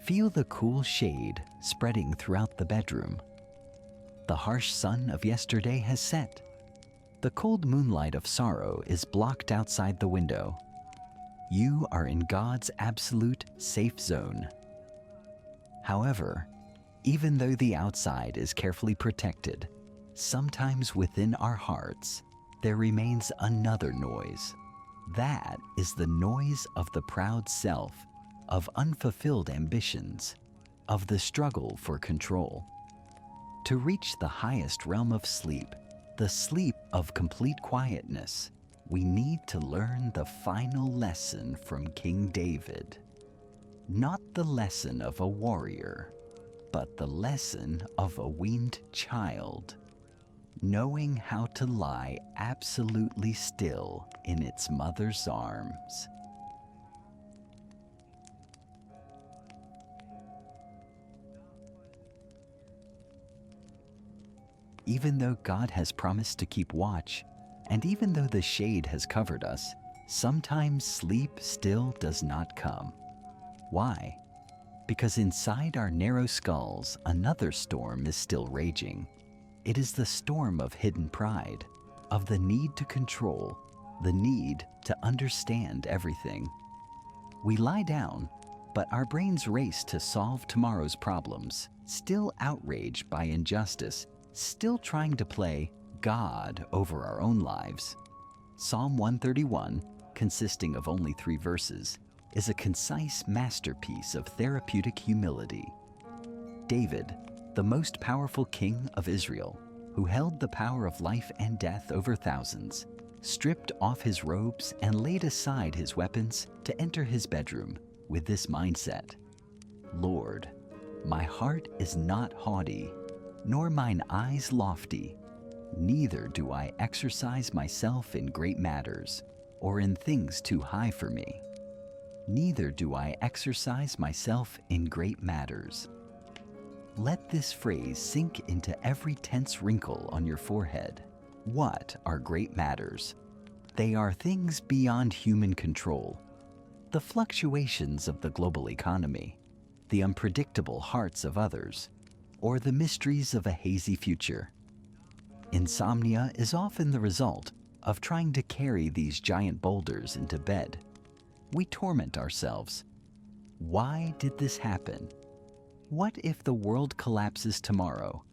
Feel the cool shade spreading throughout the bedroom. The harsh sun of yesterday has set. The cold moonlight of sorrow is blocked outside the window. You are in God's absolute safe zone. However, even though the outside is carefully protected, sometimes within our hearts, there remains another noise. That is the noise of the proud self, of unfulfilled ambitions, of the struggle for control. To reach the highest realm of sleep, the sleep of complete quietness, we need to learn the final lesson from King David. Not the lesson of a warrior, but the lesson of a weaned child, knowing how to lie absolutely still in its mother's arms. Even though God has promised to keep watch, and even though the shade has covered us, sometimes sleep still does not come. Why? Because inside our narrow skulls, another storm is still raging. It is the storm of hidden pride, of the need to control, the need to understand everything. We lie down, but our brains race to solve tomorrow's problems, still outraged by injustice, still trying to play God over our own lives. Psalm 131, consisting of only 3 verses, is a concise masterpiece of therapeutic humility. David, the most powerful king of Israel, who held the power of life and death over thousands, stripped off his robes and laid aside his weapons to enter his bedroom with this mindset: Lord, my heart is not haughty, nor mine eyes lofty, neither do I exercise myself in great matters, or in things too high for me. Neither do I exercise myself in great matters. Let this phrase sink into every tense wrinkle on your forehead. What are great matters? They are things beyond human control. The fluctuations of the global economy, the unpredictable hearts of others, or the mysteries of a hazy future. Insomnia is often the result of trying to carry these giant boulders into bed. We torment ourselves. Why did this happen? What if the world collapses tomorrow?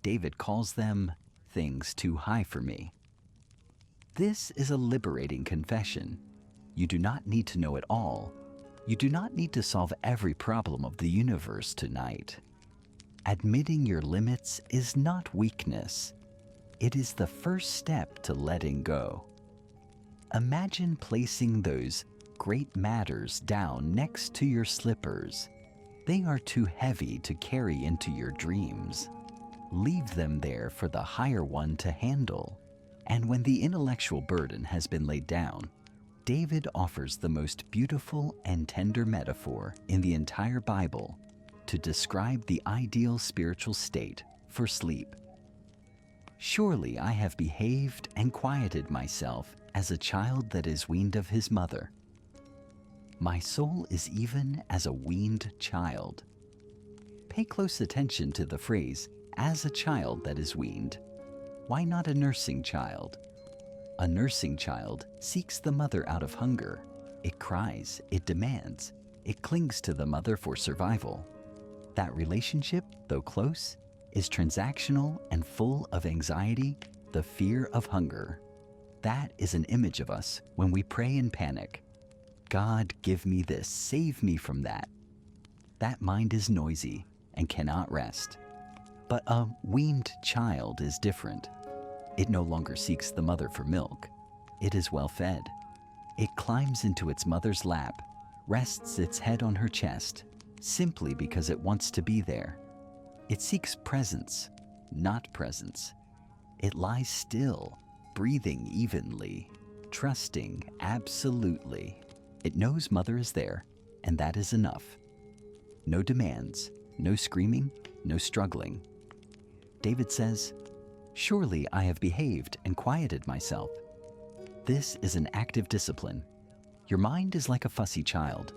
David calls them things too high for me. This is a liberating confession. You do not need to know it all. You do not need to solve every problem of the universe tonight. Admitting your limits is not weakness. It is the first step to letting go. Imagine placing those great matters down next to your slippers. They are too heavy to carry into your dreams. Leave them there for the higher one to handle. And when the intellectual burden has been laid down, David offers the most beautiful and tender metaphor in the entire Bible to describe the ideal spiritual state for sleep. Surely I have behaved and quieted myself as a child that is weaned of his mother. My soul is even as a weaned child. Pay close attention to the phrase, as a child that is weaned. Why not a nursing child? A nursing child seeks the mother out of hunger. It cries, it demands, it clings to the mother for survival. That relationship, though close, is transactional and full of anxiety, the fear of hunger. That is an image of us when we pray in panic. God, give me this, save me from that. That mind is noisy and cannot rest. But a weaned child is different. It no longer seeks the mother for milk. It is well fed. It climbs into its mother's lap, rests its head on her chest, simply because it wants to be there. It seeks presence, not presence. It lies still, breathing evenly, trusting absolutely. It knows Mother is there, and that is enough. No demands, no screaming, no struggling. David says, "Surely I have behaved and quieted myself." This is an active discipline. Your mind is like a fussy child.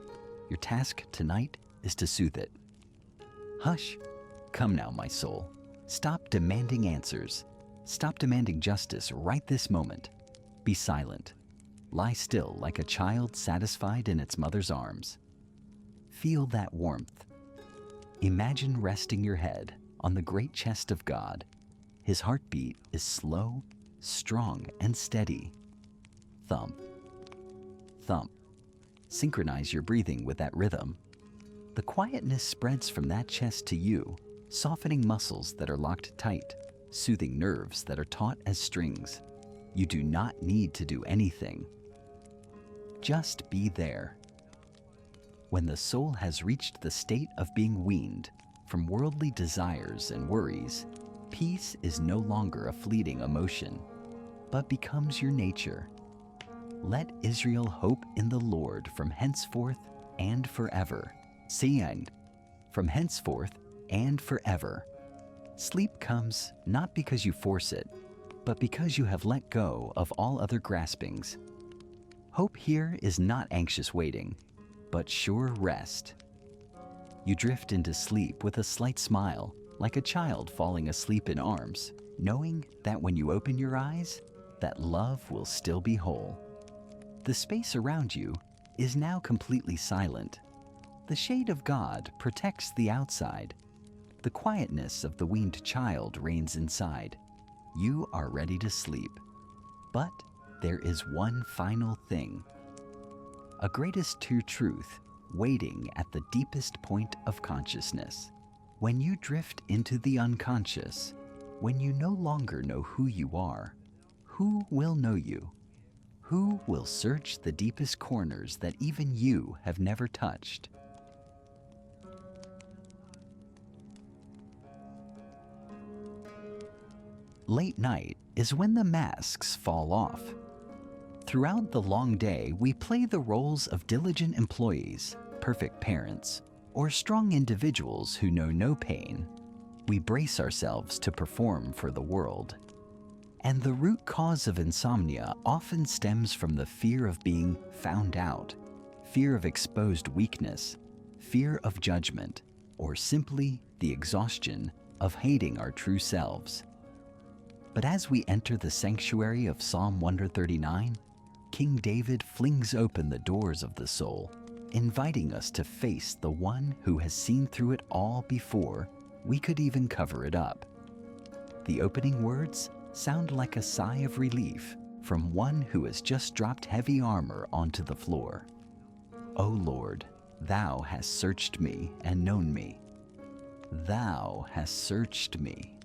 Your task tonight is to soothe it. Hush. Come now, my soul. Stop demanding answers. Stop demanding justice right this moment. Be silent. Lie still like a child satisfied in its mother's arms. Feel that warmth. Imagine resting your head on the great chest of God. His heartbeat is slow, strong, and steady. Thump, thump. Synchronize your breathing with that rhythm. The quietness spreads from that chest to you, softening muscles that are locked tight, soothing nerves that are taut as strings. You do not need to do anything. Just be there. When the soul has reached the state of being weaned from worldly desires and worries, peace is no longer a fleeting emotion, but becomes your nature. Let Israel hope in the Lord from henceforth and forever. Saying, from henceforth and forever. Sleep comes not because you force it, but because you have let go of all other graspings. Hope here is not anxious waiting, but sure rest. You drift into sleep with a slight smile, like a child falling asleep in arms, knowing that when you open your eyes, that love will still be whole. The space around you is now completely silent. The shade of God protects the outside. The quietness of the weaned child reigns inside. You are ready to sleep. But there is one final thing. A greatest true truth waiting at the deepest point of consciousness. When you drift into the unconscious, when you no longer know who you are, who will know you? Who will search the deepest corners that even you have never touched? Late night is when the masks fall off. Throughout the long day, we play the roles of diligent employees, perfect parents, or strong individuals who know no pain. We brace ourselves to perform for the world. And the root cause of insomnia often stems from the fear of being found out, fear of exposed weakness, fear of judgment, or simply the exhaustion of hating our true selves. But as we enter the sanctuary of Psalm 139, King David flings open the doors of the soul, inviting us to face the one who has seen through it all before we could even cover it up. The opening words sound like a sigh of relief from one who has just dropped heavy armor onto the floor. O Lord, thou hast searched me and known me. Thou hast searched me.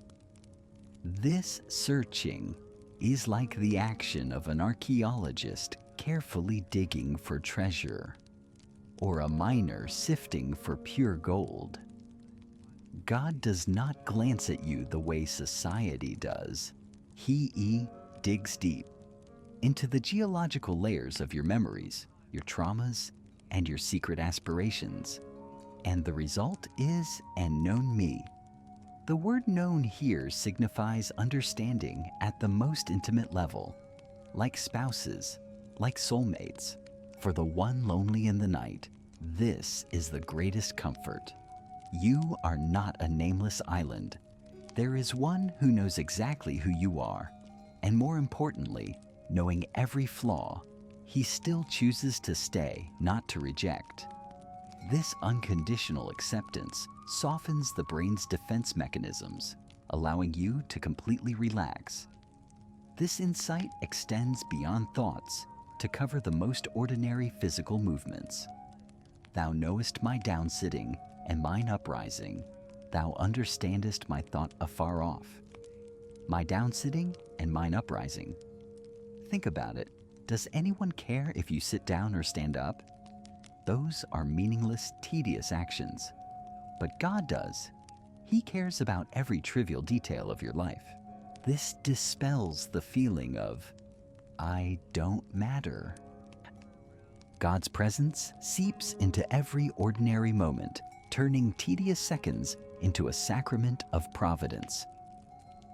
This searching is like the action of an archaeologist carefully digging for treasure, or a miner sifting for pure gold. God does not glance at you the way society does. He digs deep into the geological layers of your memories, your traumas, and your secret aspirations. And the result is an known me. The word known here signifies understanding at the most intimate level, like spouses, like soulmates. For the one lonely in the night, this is the greatest comfort. You are not a nameless island. There is one who knows exactly who you are, and more importantly, knowing every flaw, he still chooses to stay, not to reject. This unconditional acceptance softens the brain's defense mechanisms, allowing you to completely relax. This insight extends beyond thoughts to cover the most ordinary physical movements. Thou knowest my downsitting and mine uprising. Thou understandest my thought afar off. My downsitting and mine uprising. Think about it. Does anyone care if you sit down or stand up? Those are meaningless, tedious actions. But God does. He cares about every trivial detail of your life. This dispels the feeling of, I don't matter. God's presence seeps into every ordinary moment, turning tedious seconds into a sacrament of providence.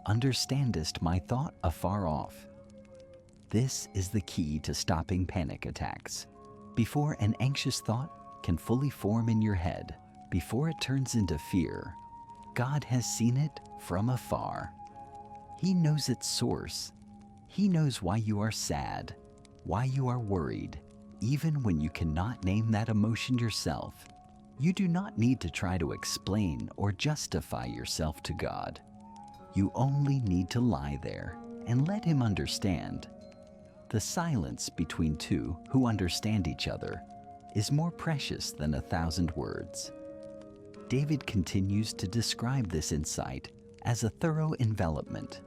Understandest my thought afar off. This is the key to stopping panic attacks. Before an anxious thought can fully form in your head, before it turns into fear, God has seen it from afar. He knows its source. He knows why you are sad, why you are worried, even when you cannot name that emotion yourself. You do not need to try to explain or justify yourself to God. You only need to lie there and let Him understand. The silence between two who understand each other is more precious than 1,000 words. David continues to describe this insight as a thorough envelopment.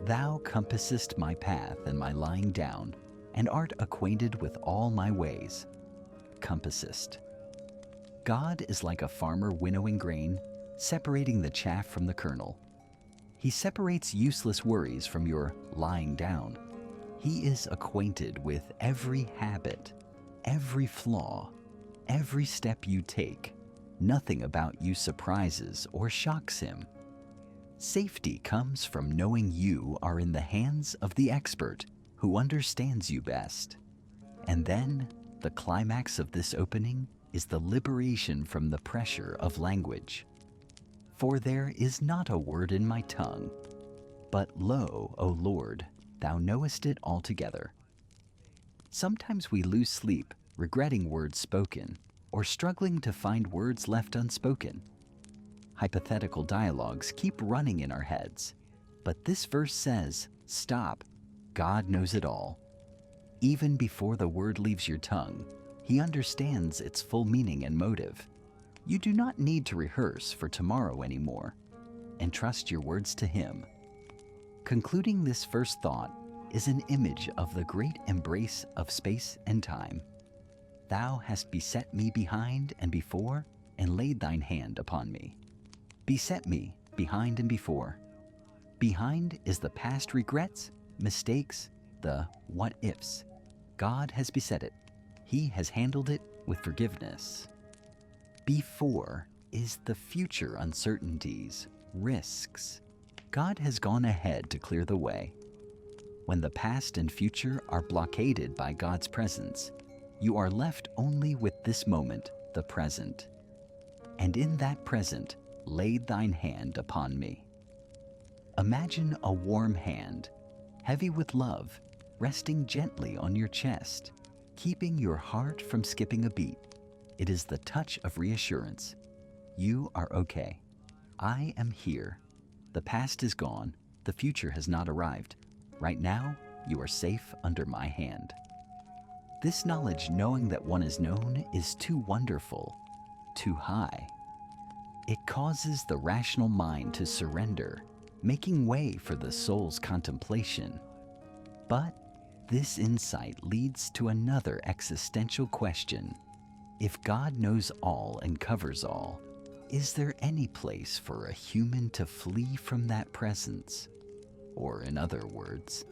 Thou compassest my path and my lying down, and art acquainted with all my ways. Compassest. God is like a farmer winnowing grain, separating the chaff from the kernel. He separates useless worries from your lying down. He is acquainted with every habit, every flaw, every step you take. Nothing about you surprises or shocks Him. Safety comes from knowing you are in the hands of the expert who understands you best. And then, the climax of this opening is the liberation from the pressure of language. For there is not a word in my tongue, but lo, O Lord, Thou knowest it altogether. Sometimes we lose sleep, regretting words spoken, or struggling to find words left unspoken. Hypothetical dialogues keep running in our heads, but this verse says, stop, God knows it all. Even before the word leaves your tongue, He understands its full meaning and motive. You do not need to rehearse for tomorrow anymore. Entrust your words to Him. Concluding this first thought is an image of the great embrace of space and time. Thou hast beset me behind and before, and laid thine hand upon me. Beset me behind and before. Behind is the past regrets, mistakes, the what-ifs. God has beset it. He has handled it with forgiveness. Before is the future uncertainties, risks. God has gone ahead to clear the way. When the past and future are blockaded by God's presence, you are left only with this moment, the present. And in that present, laid thine hand upon me. Imagine a warm hand, heavy with love, resting gently on your chest, keeping your heart from skipping a beat. It is the touch of reassurance. You are okay. I am here. The past is gone. The future has not arrived. Right now, you are safe under my hand. This knowledge, knowing that one is known, is too wonderful, too high. It causes the rational mind to surrender, making way for the soul's contemplation. But this insight leads to another existential question. If God knows all and covers all, is there any place for a human to flee from that presence? Or in other words,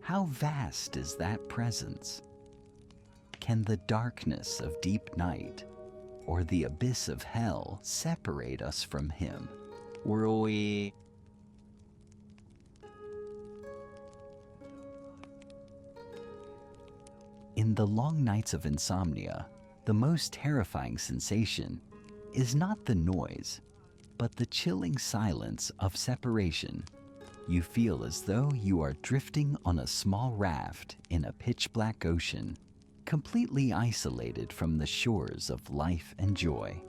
how vast is that presence? Can the darkness of deep night or the abyss of hell separate us from Him? Will we? In the long nights of insomnia, the most terrifying sensation is not the noise, but the chilling silence of separation. You feel as though you are drifting on a small raft in a pitch-black ocean, completely isolated from the shores of life and joy.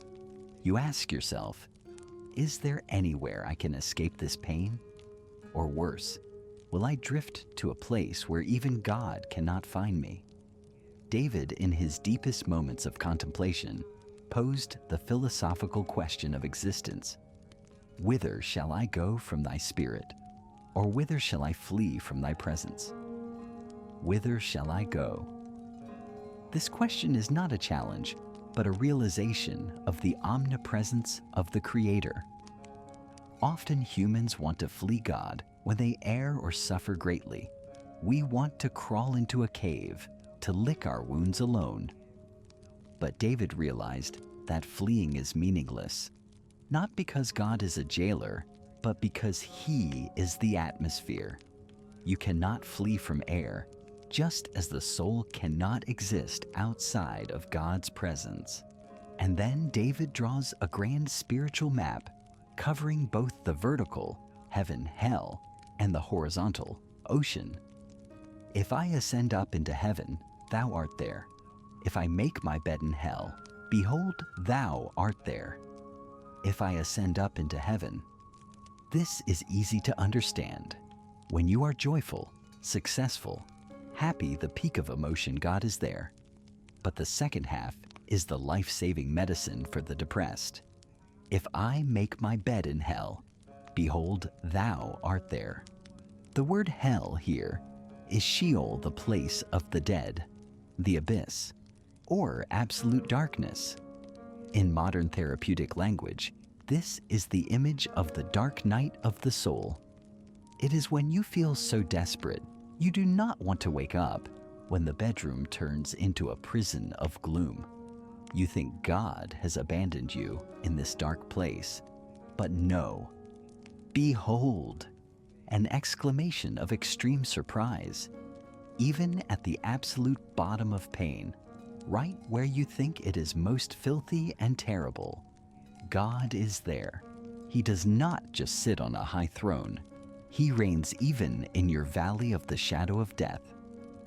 You ask yourself, is there anywhere I can escape this pain? Or worse, will I drift to a place where even God cannot find me? David, in his deepest moments of contemplation, posed the philosophical question of existence. Whither shall I go from thy spirit? Or whither shall I flee from thy presence? Whither shall I go? This question is not a challenge, but a realization of the omnipresence of the Creator. Often humans want to flee God when they err or suffer greatly. We want to crawl into a cave to lick our wounds alone. But David realized that fleeing is meaningless, not because God is a jailer, but because He is the atmosphere. You cannot flee from air, just as the soul cannot exist outside of God's presence. And then David draws a grand spiritual map covering both the vertical, heaven, hell, and the horizontal, ocean. If I ascend up into heaven, thou art there. If I make my bed in hell, behold, thou art there. If I ascend up into heaven. This is easy to understand. When you are joyful, successful, happy, the peak of emotion, God is there. But the second half is the life-saving medicine for the depressed. If I make my bed in hell, behold, thou art there. The word hell here is Sheol, the place of the dead, the abyss, or absolute darkness. In modern therapeutic language, this is the image of the dark night of the soul. It is when you feel so desperate, you do not want to wake up, when the bedroom turns into a prison of gloom. You think God has abandoned you in this dark place, but no. Behold! An exclamation of extreme surprise. Even at the absolute bottom of pain, right where you think it is most filthy and terrible, God is there. He does not just sit on a high throne. He reigns even in your valley of the shadow of death.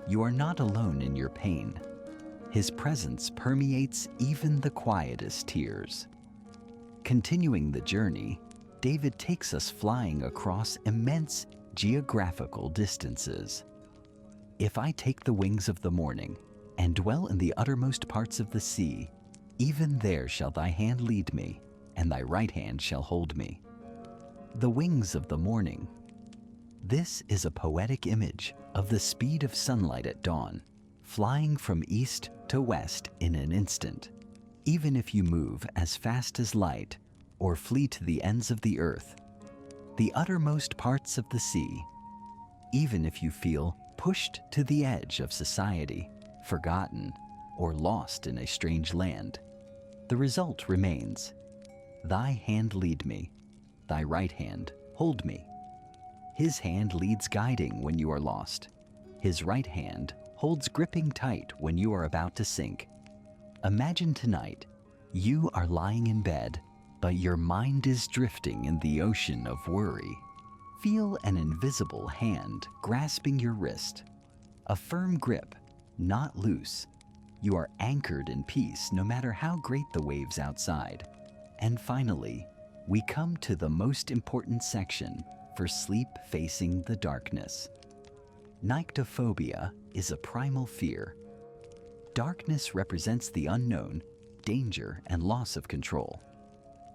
You are not alone in your pain. His presence permeates even the quietest tears. Continuing the journey, David takes us flying across immense geographical distances. If I take the wings of the morning and dwell in the uttermost parts of the sea, even there shall thy hand lead me, and thy right hand shall hold me. The wings of the morning. This is a poetic image of the speed of sunlight at dawn, flying from east to west in an instant. Even if you move as fast as light or flee to the ends of the earth, the uttermost parts of the sea, even if you feel pushed to the edge of society, forgotten, or lost in a strange land, the result remains. Thy hand lead me, thy right hand hold me. His hand leads guiding when you are lost. His right hand holds gripping tight when you are about to sink. Imagine tonight, you are lying in bed, but your mind is drifting in the ocean of worry. Feel an invisible hand grasping your wrist. A firm grip, not loose. You are anchored in peace no matter how great the waves outside. And finally, we come to the most important section for sleep facing the darkness. Nyctophobia is a primal fear. Darkness represents the unknown, danger, and loss of control.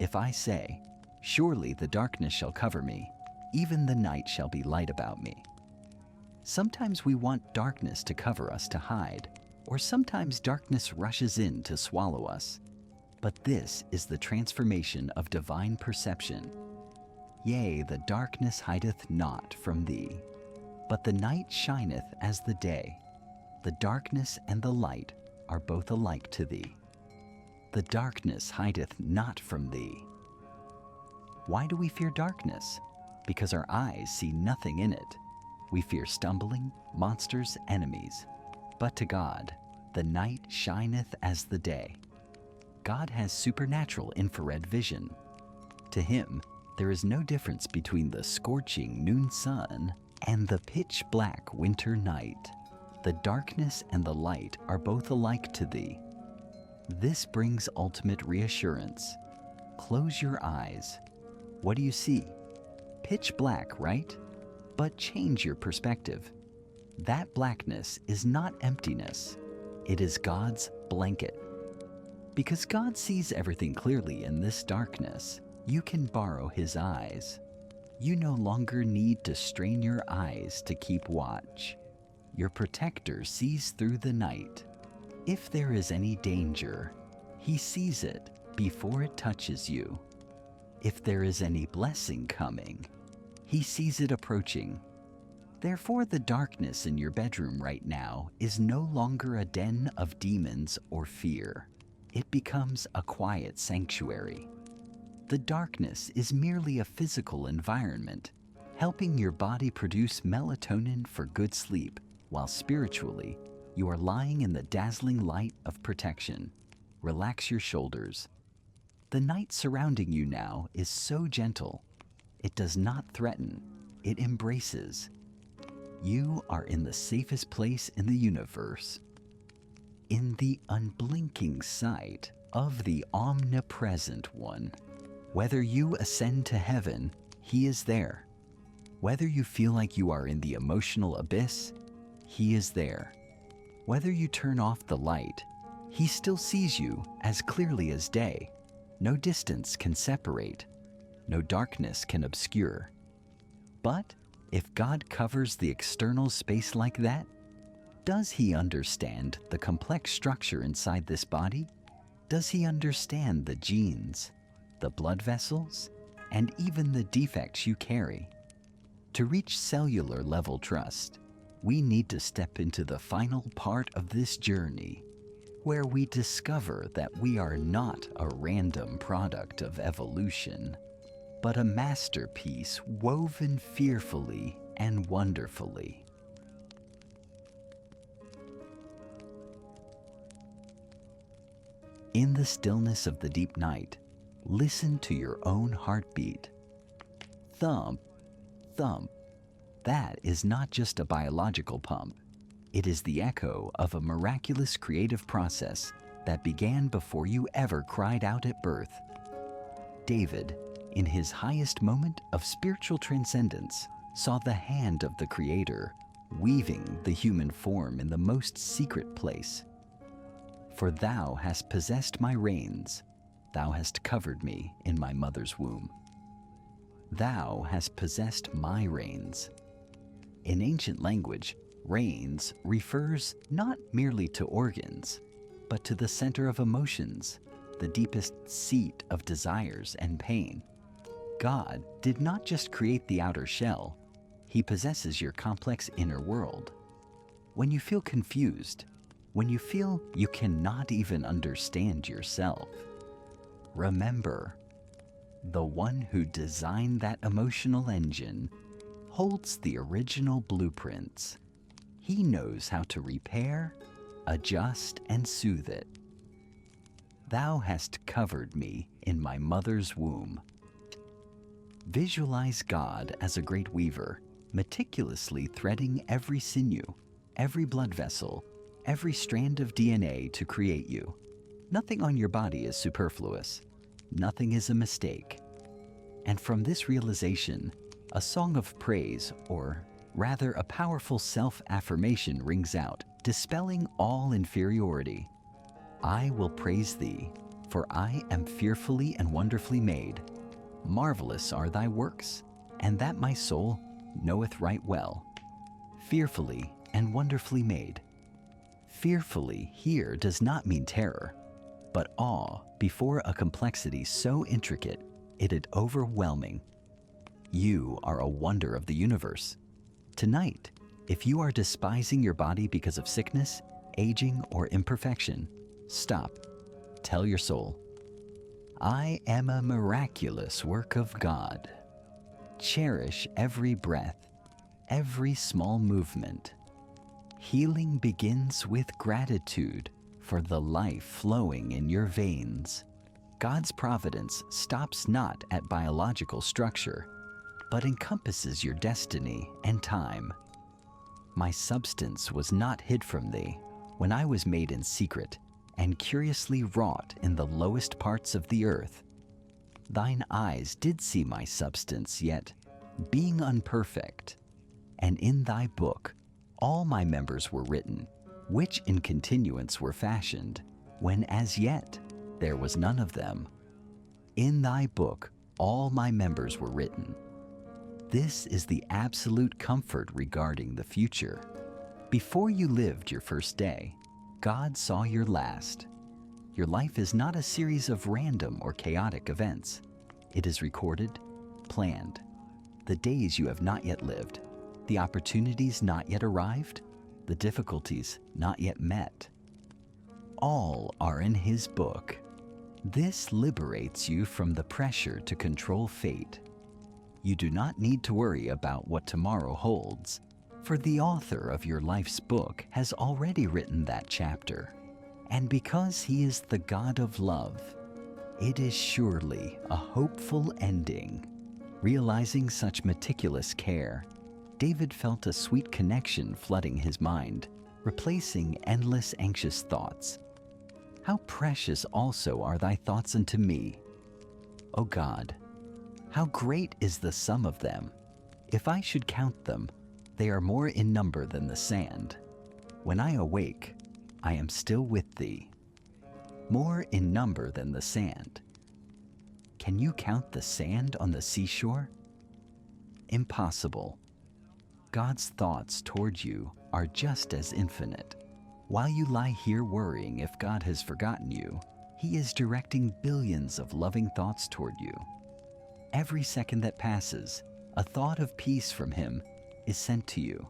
If I say, surely the darkness shall cover me, even the night shall be light about me. Sometimes we want darkness to cover us to hide, or sometimes darkness rushes in to swallow us. But this is the transformation of divine perception. Yea, the darkness hideth not from thee, but the night shineth as the day. The darkness and the light are both alike to thee. The darkness hideth not from thee. Why do we fear darkness? Because our eyes see nothing in it. We fear stumbling, monsters, enemies. But to God, the night shineth as the day. God has supernatural infrared vision. To him, there is no difference between the scorching noon sun and the pitch-black winter night. The darkness and the light are both alike to thee. This brings ultimate reassurance. Close your eyes. What do you see? Pitch black, right? But change your perspective. That blackness is not emptiness. It is God's blanket. Because God sees everything clearly in this darkness, you can borrow his eyes. You no longer need to strain your eyes to keep watch. Your protector sees through the night. If there is any danger, he sees it before it touches you. if there is any blessing coming, He sees it approaching. Therefore, the darkness in your bedroom right now is no longer a den of demons or fear. It becomes a quiet sanctuary. The darkness is merely a physical environment, helping your body produce melatonin for good sleep, while spiritually, you are lying in the dazzling light of protection. Relax your shoulders. The night surrounding you now is so gentle. It does not threaten, it embraces. You are in the safest place in the universe, in the unblinking sight of the omnipresent one. Whether you ascend to heaven, He is there. Whether you feel like you are in the emotional abyss, He is there. Whether you turn off the light, He still sees you as clearly as day. No distance can separate. No darkness can obscure. But if God covers the external space like that, does He understand the complex structure inside this body? Does He understand the genes, the blood vessels, and even the defects you carry? To reach cellular level trust, we need to step into the final part of this journey, where we discover that we are not a random product of evolution, but a masterpiece woven fearfully and wonderfully. In the stillness of the deep night, listen to your own heartbeat. Thump, thump. That is not just a biological pump. It is the echo of a miraculous creative process that began before you ever cried out at birth. David, in his highest moment of spiritual transcendence, saw the hand of the Creator weaving the human form in the most secret place. For thou hast possessed my reins, thou hast covered me in my mother's womb. Thou hast possessed my reins. In ancient language, reins refers not merely to organs, but to the center of emotions, the deepest seat of desires and pain. God did not just create the outer shell, He possesses your complex inner world. When you feel confused, when you feel you cannot even understand yourself, remember, the one who designed that emotional engine holds the original blueprints. He knows how to repair, adjust, and soothe it. Thou hast covered me in my mother's womb. Visualize God as a great weaver, meticulously threading every sinew, every blood vessel, every strand of DNA to create you. Nothing on your body is superfluous. Nothing is a mistake. And from this realization, a song of praise, or rather a powerful self-affirmation, rings out, dispelling all inferiority. I will praise thee, for I am fearfully and wonderfully made. Marvelous are thy works, and that my soul knoweth right well. Fearfully and wonderfully made. Fearfully here does not mean terror, but awe before a complexity so intricate it is overwhelming. You are a wonder of the universe. Tonight, if you are despising your body because of sickness, aging, or imperfection, stop. Tell your soul, I am a miraculous work of God. Cherish every breath, every small movement. Healing begins with gratitude for the life flowing in your veins. God's providence stops not at biological structure, but encompasses your destiny and time. My substance was not hid from thee when I was made in secret and curiously wrought in the lowest parts of the earth. Thine eyes did see my substance, yet, being unperfect, and in thy book all my members were written, which in continuance were fashioned, when as yet there was none of them. In thy book all my members were written. This is the absolute comfort regarding the future. Before you lived your first day, God saw your last. Your life is not a series of random or chaotic events. It is recorded, planned. The days you have not yet lived, the opportunities not yet arrived, the difficulties not yet met. All are in His book. This liberates you from the pressure to control fate. You do not need to worry about what tomorrow holds, for the author of your life's book has already written that chapter. And because He is the God of love, it is surely a hopeful ending. Realizing such meticulous care, David felt a sweet connection flooding his mind, replacing endless anxious thoughts. How precious also are thy thoughts unto me, O God! How great is the sum of them! If I should count them, they are more in number than the sand. When I awake, I am still with thee. More in number than the sand. Can you count the sand on the seashore? Impossible. God's thoughts toward you are just as infinite. While you lie here worrying if God has forgotten you, He is directing billions of loving thoughts toward you. Every second that passes, a thought of peace from Him is sent to you,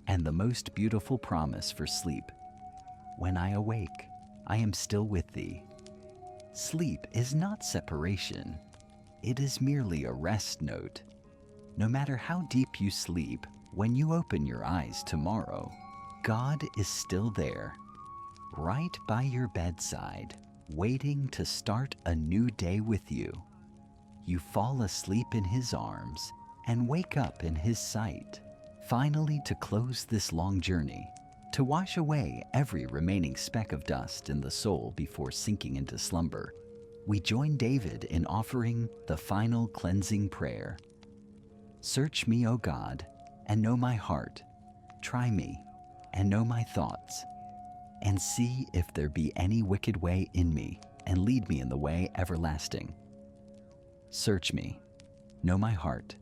and the most beautiful promise for sleep. When I awake, I am still with thee. Sleep is not separation. It is merely a rest note. No matter how deep you sleep, when you open your eyes tomorrow, God is still there, right by your bedside, waiting to start a new day with you. You fall asleep in His arms and wake up in His sight, finally to close this long journey, to wash away every remaining speck of dust in the soul before sinking into slumber. We join David in offering the final cleansing prayer. Search me, O God, and know my heart. Try me, and know my thoughts, and see if there be any wicked way in me, and lead me in the way everlasting. Search me, know my heart.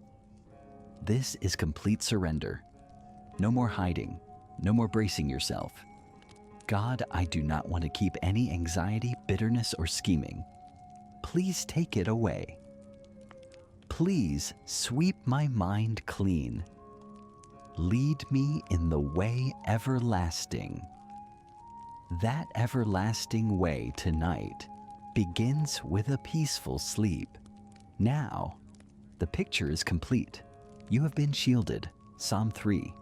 This is complete surrender. No more hiding, no more bracing yourself. God, I do not want to keep any anxiety, bitterness, or scheming. Please take it away. Please sweep my mind clean. Lead me in the way everlasting. That everlasting way tonight begins with a peaceful sleep. Now, the picture is complete. You have been shielded, Psalm 3.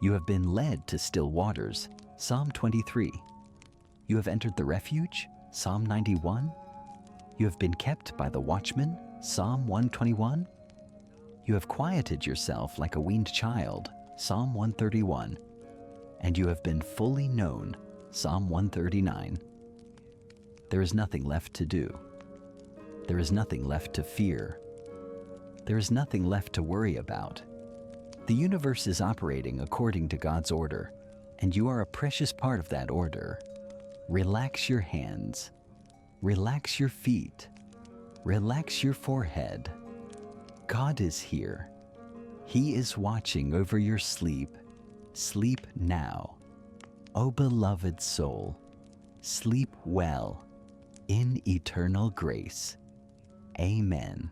You have been led to still waters, Psalm 23. You have entered the refuge, Psalm 91. You have been kept by the watchman, Psalm 121. You have quieted yourself like a weaned child, Psalm 131. And you have been fully known, Psalm 139. There is nothing left to do. There is nothing left to fear. There is nothing left to worry about. The universe is operating according to God's order, and you are a precious part of that order. Relax your hands. Relax your feet. Relax your forehead. God is here. He is watching over your sleep. Sleep now. O beloved soul, sleep well in eternal grace. Amen.